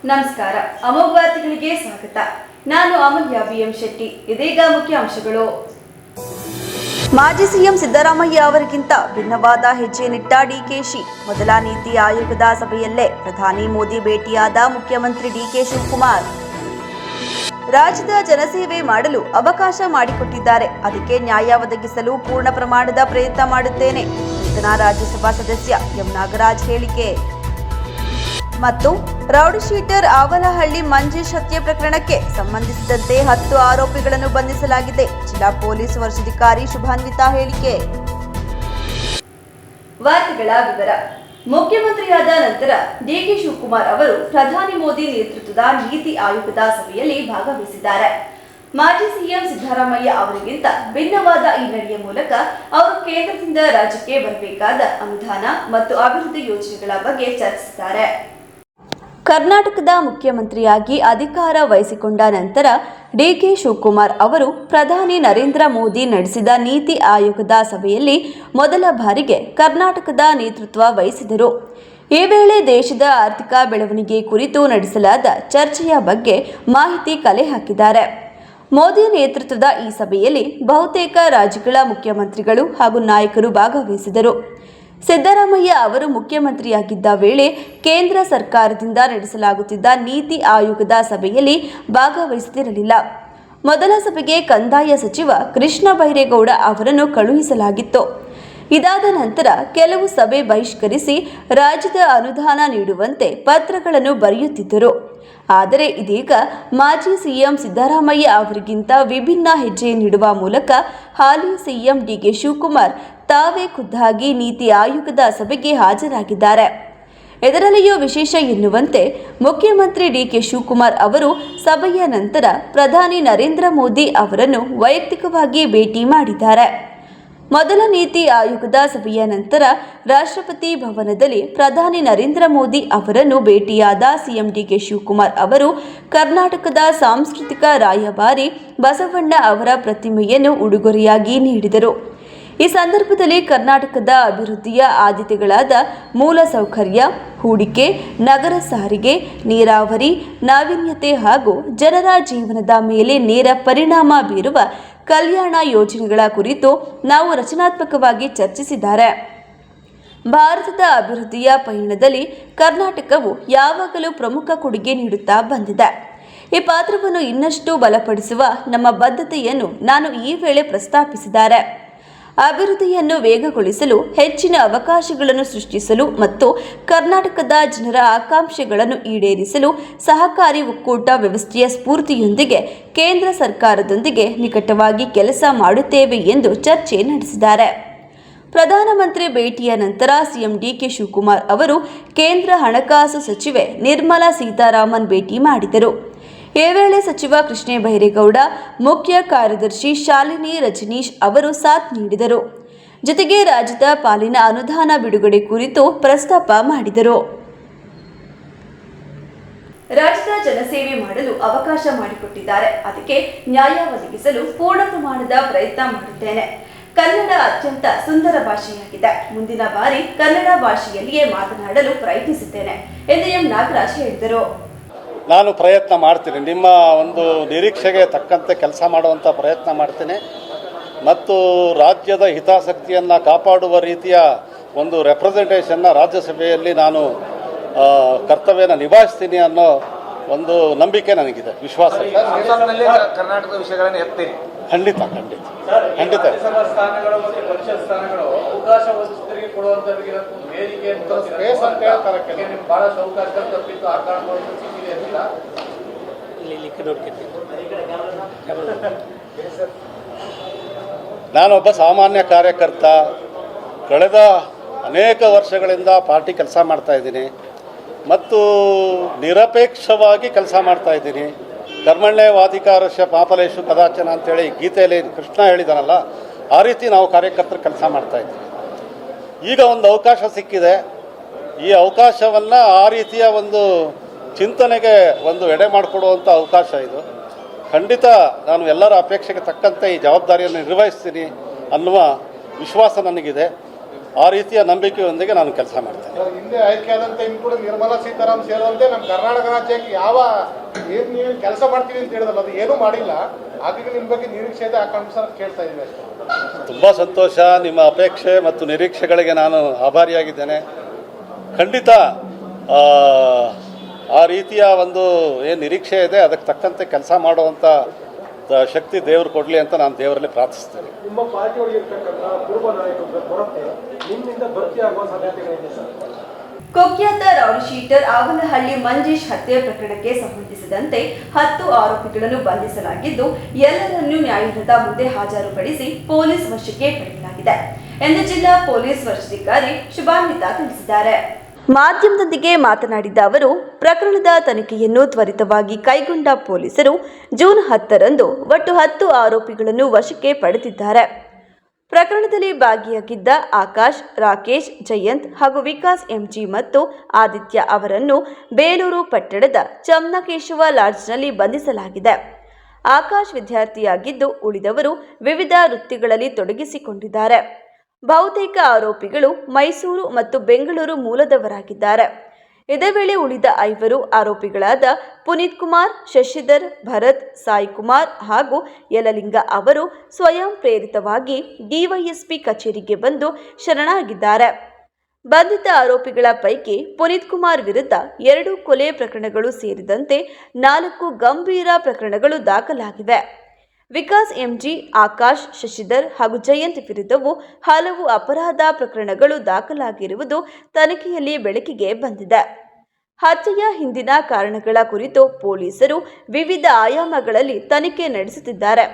ನಮಸ್ಕಾರ. ಅಮೋಘ ವಾರ್ತೆಗಳಿಗೆ ಸ್ವಾಗತ. ನಾನು ಅಮೂಲ್ಯ ಬಿಎಂ ಶೆಟ್ಟಿ. ಇದೀಗ ಮುಖ್ಯಾಂಶಗಳು. ಮಾಜಿ ಸಿಎಂ ಸಿದ್ದರಾಮಯ್ಯ ಅವರಿಗಿಂತ ಭಿನ್ನವಾದ ಹೆಜ್ಜೆನಿಟ್ಟ ಡಿಕೆಶಿ. ಮೊದಲ ನೀತಿ ಆಯೋಗದ ಸಭೆಯಲ್ಲೇ ಪ್ರಧಾನಿ ಮೋದಿ ಭೇಟಿಯಾದ ಮುಖ್ಯಮಂತ್ರಿ ಡಿಕೆ ಶಿವಕುಮಾರ್. ರಾಜ್ಯದ ಜನಸೇವೆ ಮಾಡಲು ಅವಕಾಶ ಮಾಡಿಕೊಟ್ಟಿದ್ದಾರೆ, ಅದಕ್ಕೆ ನ್ಯಾಯ ಒದಗಿಸಲು ಪೂರ್ಣ ಪ್ರಮಾಣದ ಪ್ರಯತ್ನ ಮಾಡುತ್ತೇನೆ. ನೂತನ ರಾಜ್ಯಸಭಾ ಸದಸ್ಯ ಎಂ ನಾಗರಾಜ್ ಹೇಳಿಕೆ. ಮತ್ತು ರೌಡಿ ಶೀಟರ್ ಆವಲಹಳ್ಳಿ ಮಂಜೇಶ್ ಹತ್ಯೆ ಪ್ರಕರಣಕ್ಕೆ ಸಂಬಂಧಿಸಿದಂತೆ 10 ಆರೋಪಿಗಳನ್ನು ಬಂಧಿಸಲಾಗಿದೆ. ಜಿಲ್ಲಾ ಪೊಲೀಸ್ ವರಿಷ್ಠಾಧಿಕಾರಿ ಶುಭಾನ್ವಿತಾ ಹೇಳಿಕೆ. ವಾರ್ತೆಗಳ ವಿವರ. ಮುಖ್ಯಮಂತ್ರಿಯಾದ ನಂತರ ಡಿಕೆ ಶಿವಕುಮಾರ್ ಅವರು ಪ್ರಧಾನಿ ಮೋದಿ ನೇತೃತ್ವದ ನೀತಿ ಆಯೋಗದ ಸಭೆಯಲ್ಲಿ ಭಾಗವಹಿಸಿದ್ದಾರೆ. ಮಾಜಿ ಸಿಎಂ ಸಿದ್ದರಾಮಯ್ಯ ಅವರಿಗಿಂತ ಭಿನ್ನವಾದ ಈ ನಡೆಯ ಮೂಲಕ ಅವರು ಕೇಂದ್ರದಿಂದ ರಾಜ್ಯಕ್ಕೆ ಬರಬೇಕಾದ ಅನುದಾನ ಮತ್ತು ಅಭಿವೃದ್ಧಿ ಯೋಜನೆಗಳ ಬಗ್ಗೆ ಚರ್ಚಿಸಿದ್ದಾರೆ. ಕರ್ನಾಟಕದ ಮುಖ್ಯಮಂತ್ರಿಯಾಗಿ ಅಧಿಕಾರ ವಹಿಸಿಕೊಂಡ ನಂತರ ಡಿಕೆ ಶಿವಕುಮಾರ್ ಅವರು ಪ್ರಧಾನಿ ನರೇಂದ್ರ ಮೋದಿ ನಡೆಸಿದ ನೀತಿ ಆಯೋಗದ ಸಭೆಯಲ್ಲಿ ಮೊದಲ ಬಾರಿಗೆ ಕರ್ನಾಟಕದ ನೇತೃತ್ವ ವಹಿಸಿದರು. ಈ ವೇಳೆ ದೇಶದ ಆರ್ಥಿಕ ಬೆಳವಣಿಗೆ ಕುರಿತು ನಡೆಸಲಾದ ಚರ್ಚೆಯ ಬಗ್ಗೆ ಮಾಹಿತಿ ಕಲೆ ಹಾಕಿದ್ದಾರೆ. ಮೋದಿ ನೇತೃತ್ವದ ಈ ಸಭೆಯಲ್ಲಿ ಬಹುತೇಕ ರಾಜ್ಯಗಳ ಮುಖ್ಯಮಂತ್ರಿಗಳು ಹಾಗೂ ನಾಯಕರು ಭಾಗವಹಿಸಿದರು. ಸಿದ್ದರಾಮಯ್ಯ ಅವರು ಮುಖ್ಯಮಂತ್ರಿಯಾಗಿದ್ದ ವೇಳೆ ಕೇಂದ್ರ ಸರ್ಕಾರದಿಂದ ನಡೆಸಲಾಗುತ್ತಿದ್ದ ನೀತಿ ಆಯೋಗದ ಸಭೆಯಲ್ಲಿ ಭಾಗವಹಿಸುತ್ತಿರಲಿಲ್ಲ. ಮೊದಲ ಸಭೆಗೆ ಕಂದಾಯ ಸಚಿವ ಕೃಷ್ಣ ಬೈರೇಗೌಡ ಅವರನ್ನು ಕಳುಹಿಸಲಾಗಿತ್ತು. ಇದಾದ ನಂತರ ಕೆಲವು ಸಭೆ ಬಹಿಷ್ಕರಿಸಿ ರಾಜ್ಯದ ಅನುದಾನ ನೀಡುವಂತೆ ಪತ್ರಗಳನ್ನು ಬರೆಯುತ್ತಿದ್ದರು. ಆದರೆ ಇದೀಗ ಮಾಜಿ ಸಿಎಂ ಸಿದ್ದರಾಮಯ್ಯ ಅವರಿಗಿಂತ ವಿಭಿನ್ನ ಹೆಜ್ಜೆ ನೀಡುವ ಮೂಲಕ ಹಾಲಿ ಸಿಎಂ ಡಿಕೆ ಶಿವಕುಮಾರ್ ತಾವೇ ಖುದ್ದಾಗಿ ನೀತಿ ಆಯೋಗದ ಸಭೆಗೆ ಹಾಜರಾಗಿದ್ದಾರೆ. ಇದರಲ್ಲಿಯೂ ವಿಶೇಷ ಎನ್ನುವಂತೆ ಮುಖ್ಯಮಂತ್ರಿ ಡಿಕೆ ಶಿವಕುಮಾರ್ ಅವರು ಸಭೆಯ ನಂತರ ಪ್ರಧಾನಿ ನರೇಂದ್ರ ಮೋದಿ ಅವರನ್ನು ವೈಯಕ್ತಿಕವಾಗಿ ಭೇಟಿ ಮಾಡಿದ್ದಾರೆ. ಮೊದಲ ನೀತಿ ಆಯೋಗದ ಸಭೆಯ ನಂತರ ರಾಷ್ಟ್ರಪತಿ ಭವನದಲ್ಲಿ ಪ್ರಧಾನಿ ನರೇಂದ್ರ ಮೋದಿ ಅವರನ್ನು ಭೇಟಿಯಾದ ಸಿಎಂ ಡಿಕೆ ಶಿವಕುಮಾರ್ ಅವರು ಕರ್ನಾಟಕದ ಸಾಂಸ್ಕೃತಿಕ ರಾಯಭಾರಿ ಬಸವಣ್ಣ ಅವರ ಪ್ರತಿಮೆಯನ್ನು ಉಡುಗೊರೆಯಾಗಿ ನೀಡಿದರು. ಈ ಸಂದರ್ಭದಲ್ಲಿ ಕರ್ನಾಟಕದ ಅಭಿವೃದ್ಧಿಯ ಆದ್ಯತೆಗಳಾದ ಮೂಲಸೌಕರ್ಯ, ಹೂಡಿಕೆ, ನಗರ ಸಾರಿಗೆ, ನೀರಾವರಿ, ನಾವೀನ್ಯತೆ ಹಾಗೂ ಜನರ ಜೀವನದ ಮೇಲೆ ನೇರ ಪರಿಣಾಮ ಬೀರುವ ಕಲ್ಯಾಣ ಯೋಜನೆಗಳ ಕುರಿತು ನಾವು ರಚನಾತ್ಮಕವಾಗಿ ಚರ್ಚಿಸಿದ್ದಾರೆ. ಭಾರತದ ಅಭಿವೃದ್ಧಿಯ ಪಯಣದಲ್ಲಿ ಕರ್ನಾಟಕವು ಯಾವಾಗಲೂ ಪ್ರಮುಖ ಕೊಡುಗೆ ನೀಡುತ್ತಾ ಬಂದಿದೆ. ಈ ಪಾತ್ರವನ್ನು ಇನ್ನಷ್ಟು ಬಲಪಡಿಸುವ ನಮ್ಮ ಬದ್ಧತೆಯನ್ನು ನಾನು ಈ ವೇಳೆ ಪ್ರಸ್ತಾಪಿಸಿದ್ದಾರೆ. ಅಭಿವೃದ್ಧಿಯನ್ನು ವೇಗಗೊಳಿಸಲು, ಹೆಚ್ಚಿನ ಅವಕಾಶಗಳನ್ನು ಸೃಷ್ಟಿಸಲು ಮತ್ತು ಕರ್ನಾಟಕದ ಜನರ ಆಕಾಂಕ್ಷೆಗಳನ್ನು ಈಡೇರಿಸಲು ಸಹಕಾರಿ ಒಕ್ಕೂಟ ವ್ಯವಸ್ಥೆಯ ಸ್ಫೂರ್ತಿಯೊಂದಿಗೆ ಕೇಂದ್ರ ಸರ್ಕಾರದೊಂದಿಗೆ ನಿಕಟವಾಗಿ ಕೆಲಸ ಮಾಡುತ್ತೇವೆ ಎಂದು ಚರ್ಚೆ ನಡೆಸಿದ್ದಾರೆ. ಪ್ರಧಾನಮಂತ್ರಿ ಭೇಟಿಯ ನಂತರ ಸಿಎಂ ಡಿಕೆ ಶಿವಕುಮಾರ್ ಅವರು ಕೇಂದ್ರ ಹಣಕಾಸು ಸಚಿವೆ ನಿರ್ಮಲಾ ಸೀತಾರಾಮನ್ ಭೇಟಿ ಮಾಡಿದರು. ಈ ವೇಳೆ ಸಚಿವ ಕೃಷ್ಣ ಬೈರೇಗೌಡ, ಮುಖ್ಯ ಕಾರ್ಯದರ್ಶಿ ಶಾಲಿನಿ ರಜನೀಶ್ ಅವರು ಸಾಥ್ ನೀಡಿದರು. ಜೊತೆಗೆ ರಾಜ್ಯದ ಪಾಲಿನ ಅನುದಾನ ಬಿಡುಗಡೆ ಕುರಿತು ಪ್ರಸ್ತಾಪ ಮಾಡಿದರು. ರಾಜ್ಯದ ಜನಸೇವೆ ಮಾಡಲು ಅವಕಾಶ ಮಾಡಿಕೊಟ್ಟಿದ್ದಾರೆ, ಅದಕ್ಕೆ ನ್ಯಾಯ ಒದಗಿಸಲು ಪೂರ್ಣ ಪ್ರಮಾಣದ ಪ್ರಯತ್ನ ಮಾಡುತ್ತೇನೆ. ಕನ್ನಡ ಅತ್ಯಂತ ಸುಂದರ ಭಾಷೆಯಾಗಿದೆ. ಮುಂದಿನ ಬಾರಿ ಕನ್ನಡ ಭಾಷೆಯಲ್ಲಿಯೇ ಮಾತನಾಡಲು ಪ್ರಯತ್ನಿಸುತ್ತೇನೆ ಎಂದು ಎಂ ನಾಗರಾಜ್ ಹೇಳಿದರು. ನಾನು ಪ್ರಯತ್ನ ಮಾಡ್ತೀನಿ, ನಿಮ್ಮ ಒಂದು ನಿರೀಕ್ಷೆಗೆ ತಕ್ಕಂತೆ ಕೆಲಸ ಮಾಡುವಂಥ ಪ್ರಯತ್ನ ಮಾಡ್ತೀನಿ ಮತ್ತು ರಾಜ್ಯದ ಹಿತಾಸಕ್ತಿಯನ್ನು ಕಾಪಾಡುವ ರೀತಿಯ ಒಂದು ರೆಪ್ರೆಸೆಂಟೇಷನ್ನ ರಾಜ್ಯಸಭೆಯಲ್ಲಿ ನಾನು ಕರ್ತವ್ಯನ ನಿಭಾಯಿಸ್ತೀನಿ ಅನ್ನೋ ಒಂದು ನಂಬಿಕೆ ನನಗಿದೆ, ವಿಶ್ವಾಸ. ಕರ್ನಾಟಕದ ವಿಷಯಗಳನ್ನು ಎತ್ತೀನಿ. ಖಂಡಿತ ಖಂಡಿತ ಖಂಡಿತ. ನಾನೊಬ್ಬ ಸಾಮಾನ್ಯ ಕಾರ್ಯಕರ್ತ. ಕಳೆದ ಅನೇಕ ವರ್ಷಗಳಿಂದ ಪಾರ್ಟಿ ಕೆಲಸ ಮಾಡ್ತಾ ಇದ್ದೀನಿ ಮತ್ತು ನಿರಪೇಕ್ಷವಾಗಿ ಕೆಲಸ ಮಾಡ್ತಾ ಇದ್ದೀನಿ. ಕರ್ಮಣ್ಯೇವಾಧಿಕಾರಸ್ಯ ಮಾ ಫಲೇಷು ಕದಾಚನ ಅಂತೇಳಿ ಗೀತೆಯಲ್ಲಿ ಕೃಷ್ಣ ಹೇಳಿದಾನಲ್ಲ, ಆ ರೀತಿ ನಾವು ಕಾರ್ಯಕರ್ತರು ಕೆಲಸ ಮಾಡ್ತಾ ಇದ್ದೀವಿ. ಈಗ ಒಂದು ಅವಕಾಶ ಸಿಕ್ಕಿದೆ. ಈ ಅವಕಾಶವನ್ನು ಆ ರೀತಿಯ ಒಂದು ಚಿಂತನೆಗೆ ಒಂದು ಎಡೆ ಮಾಡಿಕೊಡುವಂಥ ಅವಕಾಶ ಇದು. ಖಂಡಿತ ನಾನು ಎಲ್ಲರ ಅಪೇಕ್ಷೆಗೆ ತಕ್ಕಂತೆ ಈ ಜವಾಬ್ದಾರಿಯನ್ನು ನಿರ್ವಹಿಸ್ತೀನಿ ಅನ್ನುವ ವಿಶ್ವಾಸ ನನಗಿದೆ. ಆ ರೀತಿಯ ನಂಬಿಕೆಯೊಂದಿಗೆ ನಾನು ಕೆಲಸ ಮಾಡ್ತೇನೆ. ಹಿಂದೆ ಆಯ್ಕೆಯಾದಂಥ ಇನ್ನು ಕೂಡ ನಿರ್ಮಲಾ ಸೀತಾರಾಮನ್ ಸೇರಿದಂತೆ ನಮ್ಮ ಕರ್ನಾಟಕ ರಾಜ್ಯಕ್ಕೆ ಯಾವ ಏನು ನೀವು ಕೆಲಸ ಮಾಡ್ತೀವಿ ಅಂತ ಹೇಳಿದಲ್ಲ ಅದು ಏನೂ ಮಾಡಿಲ್ಲ. ಹಾಗಾಗಿ ನಿಮ್ಮ ಬಗ್ಗೆ ನಿರೀಕ್ಷೆ ಇದೆ, ಆಕಾಂಕ್ಷೆ ಕೇಳ್ತಾ ಇದ್ದೀವಿ ಅಷ್ಟೇ. ತುಂಬ ಸಂತೋಷ. ನಿಮ್ಮ ಅಪೇಕ್ಷೆ ಮತ್ತು ನಿರೀಕ್ಷೆಗಳಿಗೆ ನಾನು ಆಭಾರಿಯಾಗಿದ್ದೇನೆ. ಖಂಡಿತ ಆ ರೀತಿಯ ಒಂದು ಏನು ನಿರೀಕ್ಷೆ ಇದೆ ಅದಕ್ಕೆ ತಕ್ಕಂತೆ ಕೆಲಸ ಮಾಡುವಂಥ ಶಕ್ತಿ ದೇವರು ಕೊಡಲಿ ಅಂತ ನಾನು ದೇವರಲ್ಲಿ ಪ್ರಾರ್ಥಿಸ್ತೇನೆ. ನಿಮ್ಮ ಪಾರ್ಟಿ ಒಳಗೆ ಇರ್ತಕ್ಕಂಥ ಪೂರ್ವ ನಾಯಕರ ಕೊರತೆ ನಿಮ್ಮಿಂದ ಭರ್ತಿಯಾಗುವ ಸಾಧ್ಯತೆಗಳಿದೆ ಸರ್. ಕುಖ್ಯಾತ ರೌಡಿ ಶೀಟರ್ ಆವನಹಳ್ಳಿ ಮಂಜೇಶ್ ಹತ್ಯೆ ಪ್ರಕರಣಕ್ಕೆ ಸಂಬಂಧಿಸಿದಂತೆ 10 ಆರೋಪಿಗಳನ್ನು ಬಂಧಿಸಲಾಗಿದ್ದು ಎಲ್ಲರನ್ನೂ ನ್ಯಾಯಾಲಯದ ಮುಂದೆ ಹಾಜರುಪಡಿಸಿ ಪೊಲೀಸ್ ವಶಕ್ಕೆ ಪಡೆಯಲಾಗಿದೆ ಎಂದು ಜಿಲ್ಲಾ ಪೊಲೀಸ್ ವರಿಷ್ಠಾಧಿಕಾರಿ ಶುಭಾನ್ವಿತಾ ತಿಳಿಸಿದ್ದಾರೆ. ಮಾಧ್ಯಮದೊಂದಿಗೆ ಮಾತನಾಡಿದ ಅವರು, ಪ್ರಕರಣದ ತನಿಖೆಯನ್ನು ತ್ವರಿತವಾಗಿ ಕೈಗೊಂಡ ಪೊಲೀಸರು ಜೂನ್ 10ರಂದು ಒಟ್ಟು 10 ಆರೋಪಿಗಳನ್ನು ವಶಕ್ಕೆ ಪಡೆದಿದ್ದಾರೆ. ಪ್ರಕರಣದಲ್ಲಿ ಭಾಗಿಯಾಗಿದ್ದ ಆಕಾಶ್, ರಾಕೇಶ್, ಜಯಂತ್ ಹಾಗೂ ವಿಕಾಸ್ ಎಂಜಿ ಮತ್ತು ಆದಿತ್ಯ ಅವರನ್ನು ಬೇಲೂರು ಪಟ್ಟಣದ ಚನ್ನಕೇಶವ ಲಾಡ್ಜ್ನಲ್ಲಿ ಬಂಧಿಸಲಾಗಿದೆ. ಆಕಾಶ್ ವಿದ್ಯಾರ್ಥಿಯಾಗಿದ್ದು, ಉಳಿದವರು ವಿವಿಧ ವೃತ್ತಿಗಳಲ್ಲಿ ತೊಡಗಿಸಿಕೊಂಡಿದ್ದಾರೆ. ಬಹುತೇಕ ಆರೋಪಿಗಳು ಮೈಸೂರು ಮತ್ತು ಬೆಂಗಳೂರು ಮೂಲದವರಾಗಿದ್ದಾರೆ. ಇದೇ ವೇಳೆ ಉಳಿದ 5 ಆರೋಪಿಗಳಾದ ಪುನೀತ್ ಕುಮಾರ್, ಶಶಿಧರ್, ಭರತ್, ಸಾಯಿ ಕುಮಾರ್ ಹಾಗೂ ಯಲಲಿಂಗ ಅವರು ಸ್ವಯಂ ಪ್ರೇರಿತವಾಗಿ ಡಿವೈಎಸ್ಪಿ ಕಚೇರಿಗೆ ಬಂದು ಶರಣಾಗಿದ್ದಾರೆ. ಬಂಧಿತ ಆರೋಪಿಗಳ ಪೈಕಿ ಪುನೀತ್ ಕುಮಾರ್ ವಿರುದ್ಧ 2 ಕೊಲೆ ಪ್ರಕರಣಗಳು ಸೇರಿದಂತೆ 4 ಗಂಭೀರ ಪ್ರಕರಣಗಳು ದಾಖಲಾಗಿವೆ. ವಿಕಾಸ್ ಎಂಜಿ, ಆಕಾಶ್, ಶಶಿಧರ್ ಹಾಗೂ ಜಯಂತ್ ವಿರುದ್ಧವೂ ಹಲವು ಅಪರಾಧ ಪ್ರಕರಣಗಳು ದಾಖಲಾಗಿರುವುದು ತನಿಖೆಯಲ್ಲಿ ಬೆಳಕಿಗೆ ಬಂದಿದೆ. ಹತ್ಯೆಯ ಹಿಂದಿನ ಕಾರಣಗಳ ಕುರಿತು ಪೊಲೀಸರು ವಿವಿಧ ಆಯಾಮಗಳಲ್ಲಿ ತನಿಖೆ ನಡೆಸುತ್ತಿದ್ದಾರೆ.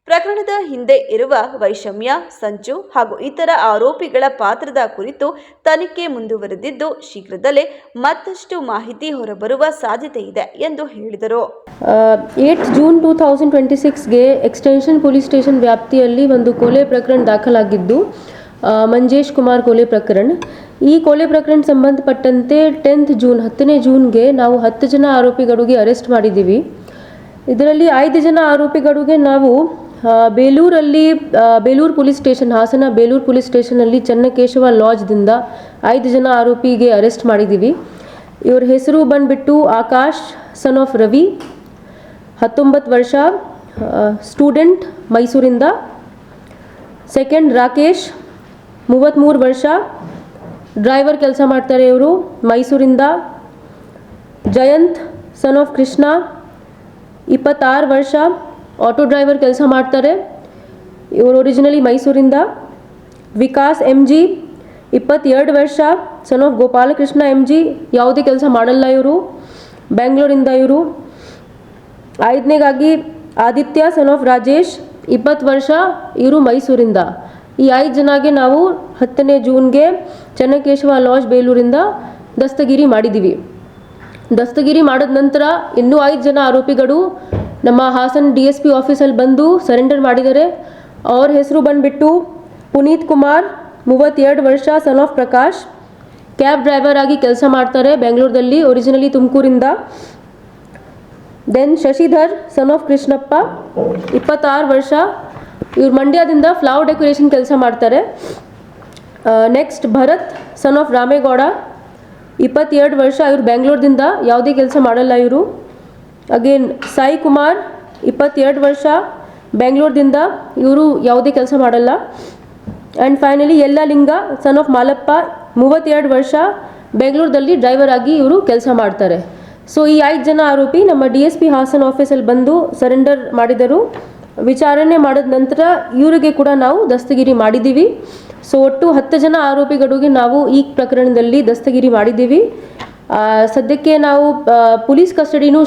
ಪ್ರಕರಣದ ಹಿಂದೆ ಇರುವ ವೈಷಮ್ಯ, ಸಂಚು ಹಾಗೂ ಇತರ ಆರೋಪಿಗಳ ಪಾತ್ರದ ಕುರಿತು ತನಿಖೆ ಮುಂದುವರೆದಿದ್ದು, ಶೀಘ್ರದಲ್ಲೇ ಮತ್ತಷ್ಟು ಮಾಹಿತಿ ಹೊರಬರುವ ಸಾಧ್ಯತೆ ಇದೆ ಎಂದು ಹೇಳಿದರು. 8 ಜೂನ್ 2026ಗೆ ಎಕ್ಸ್ಟೆನ್ಷನ್ ಪೊಲೀಸ್ ಸ್ಟೇಷನ್ ವ್ಯಾಪ್ತಿಯಲ್ಲಿ ಒಂದು ಕೊಲೆ ಪ್ರಕರಣ ದಾಖಲಾಗಿದ್ದು, ಮಂಜೇಶ್ ಕುಮಾರ್ ಕೊಲೆ ಪ್ರಕರಣ. ಈ ಕೊಲೆ ಪ್ರಕರಣ ಸಂಬಂಧಪಟ್ಟಂತೆ 10ನೇ ಜೂನ್ಗೆ ನಾವು 10 ಜನ ಆರೋಪಿಗಳಿಗೆ ಅರೆಸ್ಟ್ ಮಾಡಿದ್ದೀವಿ. ಇದರಲ್ಲಿ 5 ಜನ ಆರೋಪಿಗಳಿಗೆ ನಾವು Belur police station, Hassan Belur police ಸ್ಟೇಷನಲ್ಲಿ ಚನ್ನಕೇಶವ ಲಾಡ್ಜ್ದಿಂದ 5 ಜನ ಆರೋಪಿಗೆ ಅರೆಸ್ಟ್ ಮಾಡಿದ್ದೀವಿ. ಇವ್ರ ಹೆಸರು ಬಂದುಬಿಟ್ಟು ಆಕಾಶ್ ಸನ್ ಆಫ್ ರವಿ, 19 ವರ್ಷ, ಸ್ಟೂಡೆಂಟ್ ಮೈಸೂರಿಂದ. ಸೆಕೆಂಡ್ ರಾಕೇಶ್, 33 ವರ್ಷ, ಡ್ರೈವರ್ ಕೆಲಸ ಮಾಡ್ತಾರೆ ಇವರು ಮೈಸೂರಿಂದ. ಜಯಂತ್ ಸನ್ ಆಫ್ ಕೃಷ್ಣ, 26 ವರ್ಷ, ಆಟೋ ಡ್ರೈವರ್ ಕೆಲಸ ಮಾಡ್ತಾರೆ ಇವರು ಒರಿಜಿನಲಿ ಮೈಸೂರಿಂದ. ವಿಕಾಸ್ ಎಮ್ ಜಿ, 22 ವರ್ಷ, son of Gopalakrishna M G, ಯಾವುದೇ ಕೆಲಸ ಮಾಡಲ್ಲ ಇವರು, ಬೆಂಗಳೂರಿಂದ ಇವರು. 5ನೇಗಾಗಿ ಆದಿತ್ಯ ಸನ್ ಆಫ್ ರಾಜೇಶ್, 20 ವರ್ಷ, ಇವರು ಮೈಸೂರಿಂದ. ಈ 5 ಜನಗೆ ನಾವು 10ನೇ ಜೂನ್ಗೆ ಚನ್ನಕೇಶವ ಲಾಡ್ಜ್ ಬೇಲೂರಿಂದ ದಸ್ತಗಿರಿ ಮಾಡಿದ್ದೀವಿ. ದಸ್ತಗಿರಿ ಮಾಡಿದ ನಂತರ ಇನ್ನೂ 5 ಜನ ಆರೋಪಿಗಳು ನಮ್ಮ ಹಾಸನ್ DSP ಆಫೀಸಲ್ಲಿ ಬಂದು ಸರೆಂಡರ್ ಮಾಡಿದ್ದಾರೆ. ಅವ್ರ ಹೆಸರು ಬಂದುಬಿಟ್ಟು ಪುನೀತ್ ಕುಮಾರ್, 32 ವರ್ಷ, son of Prakash, cab driver ಆಗಿ ಕೆಲಸ ಮಾಡ್ತಾರೆ ಬೆಂಗಳೂರಲ್ಲಿ, ಒರಿಜಿನಲಿ ತುಮಕೂರಿಂದ. Then Shashidhar son of Krishnappa, 26 ವರ್ಷ, ಇವ್ರು ಮಂಡ್ಯದಿಂದ ಫ್ಲವರ್ ಡೆಕೋರೇಷನ್ ಕೆಲಸ ಮಾಡ್ತಾರೆ. Next Bharath son of Ramegowda, 22 ವರ್ಷ, ಇವರು ಬೆಂಗಳೂರಿಂದ, ಯಾವುದೇ ಕೆಲಸ ಮಾಡಲ್ಲ ಇವರು. ಅಗೇನ್ ಸಾಯಿ ಕುಮಾರ್, 22 ವರ್ಷ, ಬೆಂಗಳೂರಿಂದ, ಇವರು ಯಾವುದೇ ಕೆಲಸ ಮಾಡಲ್ಲ. And finally Yelalinga son of Malappa, 32 ವರ್ಷ, ಬೆಂಗಳೂರಲ್ಲಿ ಡ್ರೈವರ್ ಆಗಿ ಇವರು ಕೆಲಸ ಮಾಡ್ತಾರೆ. ಸೊ ಈ 5 ಜನ ಆರೋಪಿ ನಮ್ಮ DSP ಹಾಸನ್ ಆಫೀಸಲ್ಲಿ ಬಂದು ಸರೆಂಡರ್ ಮಾಡಿದರು. ವಿಚಾರಣೆ ಮಾಡಿದ ನಂತರ ಇವರಿಗೆ ಕೂಡ ನಾವು ದಸ್ತಗಿರಿ ಮಾಡಿದ್ದೀವಿ. ಸೊ ಒಟ್ಟು 10 ಜನ ಆರೋಪಿಗಳಿಗೆ ನಾವು ಈ ಪ್ರಕರಣದಲ್ಲಿ ದಸ್ತಗಿರಿ ಮಾಡಿದ್ದೀವಿ. ಸದ್ಯಕ್ಕೆ ನಾವು ಪೊಲೀಸ್ ಕಸ್ಟಡಿನೂ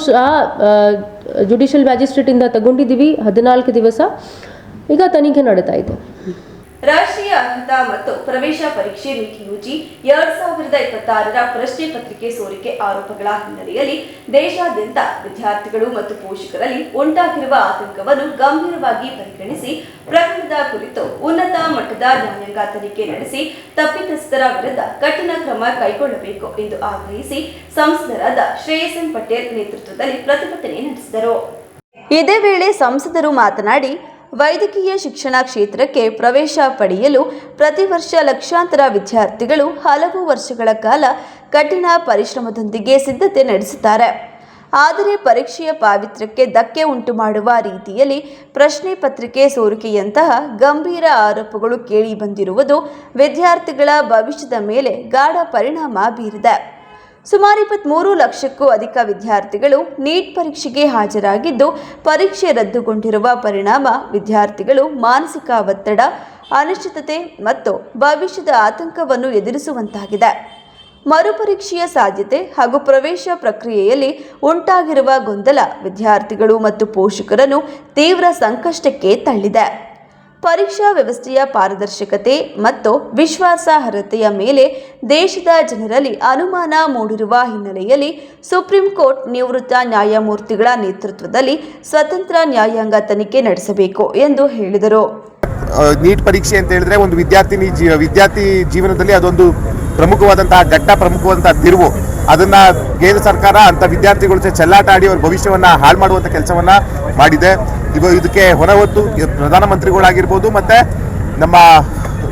ಜುಡಿಷಿಯಲ್ ಮ್ಯಾಜಿಸ್ಟ್ರೇಟಿಂದ ತಗೊಂಡಿದ್ದೀವಿ 14 ದಿವಸ. ಈಗ ತನಿಖೆ ನಡೀತಾ ಇದೆ. ರಾಷ್ಟ್ರೀಯ ಅರ್ಹತಾ ಮತ್ತು ಪ್ರವೇಶ ಪರೀಕ್ಷೆ ನೀಟ್ UG 2026ರ ಪ್ರಶ್ನೆ ಪತ್ರಿಕೆ ಸೋರಿಕೆ ಆರೋಪಗಳ ಹಿನ್ನೆಲೆಯಲ್ಲಿ ದೇಶಾದ್ಯಂತ ವಿದ್ಯಾರ್ಥಿಗಳು ಮತ್ತು ಪೋಷಕರಲ್ಲಿ ಉಂಟಾಗಿರುವ ಆತಂಕವನ್ನು ಗಂಭೀರವಾಗಿ ಪರಿಗಣಿಸಿ ಪ್ರಕರಣದ ಕುರಿತು ಉನ್ನತ ಮಟ್ಟದ ನ್ಯಾಯಾಂಗ ತನಿಖೆ ನಡೆಸಿ ತಪ್ಪಿತಸ್ಥರ ವಿರುದ್ಧ ಕಠಿಣ ಕ್ರಮ ಕೈಗೊಳ್ಳಬೇಕು ಎಂದು ಆಗ್ರಹಿಸಿ ಸಂಸದರಾದ ಶ್ರೇಯಸ್ ಪಟೇಲ್ ನೇತೃತ್ವದಲ್ಲಿ ಪ್ರತಿಭಟನೆ ನಡೆಸಿದರು. ಇದೇ ವೇಳೆ ಸಂಸದರು ಮಾತನಾಡಿ, ವೈದ್ಯಕೀಯ ಶಿಕ್ಷಣ ಕ್ಷೇತ್ರಕ್ಕೆ ಪ್ರವೇಶ ಪಡೆಯಲು ಪ್ರತಿ ವರ್ಷ ಲಕ್ಷಾಂತರ ವಿದ್ಯಾರ್ಥಿಗಳು ಹಲವು ವರ್ಷಗಳ ಕಾಲ ಕಠಿಣ ಪರಿಶ್ರಮದೊಂದಿಗೆ ಸಿದ್ಧತೆ ನಡೆಸುತ್ತಾರೆ. ಆದರೆ ಪರೀಕ್ಷೆಯ ಪಾವಿತ್ರ್ಯಕ್ಕೆ ಧಕ್ಕೆ ಉಂಟು ಮಾಡುವ ರೀತಿಯಲ್ಲಿ ಪ್ರಶ್ನೆ ಪತ್ರಿಕೆ ಸೋರಿಕೆಯಂತಹ ಗಂಭೀರ ಆರೋಪಗಳು ಕೇಳಿಬಂದಿರುವುದು ವಿದ್ಯಾರ್ಥಿಗಳ ಭವಿಷ್ಯದ ಮೇಲೆ ಗಾಢ ಪರಿಣಾಮ ಬೀರಿದೆ. ಸುಮಾರು 23 ಲಕ್ಷಕ್ಕೂ ಅಧಿಕ ವಿದ್ಯಾರ್ಥಿಗಳು ನೀಟ್ ಪರೀಕ್ಷೆಗೆ ಹಾಜರಾಗಿದ್ದು, ಪರೀಕ್ಷೆ ರದ್ದುಗೊಂಡಿರುವ ಪರಿಣಾಮ ವಿದ್ಯಾರ್ಥಿಗಳು ಮಾನಸಿಕ ಒತ್ತಡ, ಅನಿಶ್ಚಿತತೆ ಮತ್ತು ಭವಿಷ್ಯದ ಆತಂಕವನ್ನು ಎದುರಿಸುವಂತಾಗಿದೆ. ಮರುಪರೀಕ್ಷೆಯ ಸಾಧ್ಯತೆ ಹಾಗೂ ಪ್ರವೇಶ ಪ್ರಕ್ರಿಯೆಯಲ್ಲಿ ಉಂಟಾಗಿರುವ ಗೊಂದಲ ವಿದ್ಯಾರ್ಥಿಗಳು ಮತ್ತು ಪೋಷಕರನ್ನು ತೀವ್ರ ಸಂಕಷ್ಟಕ್ಕೆ ತಳ್ಳಿದೆ. ಪರೀಕ್ಷಾ ವ್ಯವಸ್ಥೆಯ ಪಾರದರ್ಶಕತೆ ಮತ್ತು ವಿಶ್ವಾಸಾರ್ಹತೆಯ ಮೇಲೆ ದೇಶದ ಜನರಲ್ಲಿ ಅನುಮಾನ ಮೂಡಿರುವ ಹಿನ್ನೆಲೆಯಲ್ಲಿ ಸುಪ್ರೀಂ ಕೋರ್ಟ್ ನಿವೃತ್ತ ನ್ಯಾಯಮೂರ್ತಿಗಳ ನೇತೃತ್ವದಲ್ಲಿ ಸ್ವತಂತ್ರ ನ್ಯಾಯಾಂಗ ತನಿಖೆ ನಡೆಸಬೇಕು ಎಂದು ಹೇಳಿದರು. ನೀಟ್ ಪರೀಕ್ಷೆ ಅಂತ ಹೇಳಿದ್ರೆ ಒಂದು ವಿದ್ಯಾರ್ಥಿ ಜೀವನದಲ್ಲಿ ಅದೊಂದು ಪ್ರಮುಖವಾದಂತಹ ಪ್ರಮುಖವಾದಂತಹ ತಿರುವು. ಅದನ್ನ ಕೇಂದ್ರ ಸರ್ಕಾರ ಅಂತ ವಿದ್ಯಾರ್ಥಿಗಳ ಜೊತೆ ಚೆಲ್ಲಾಟ ಆಡಿ ಅವರ ಭವಿಷ್ಯವನ್ನ ಹಾಳು ಮಾಡುವಂತ ಕೆಲಸವನ್ನ ಮಾಡಿದೆ. ಇದಕ್ಕೆ ಹೊರಹೊತ್ತು ಪ್ರಧಾನಮಂತ್ರಿಗಳಾಗಿರ್ಬೋದು ಮತ್ತೆ ನಮ್ಮ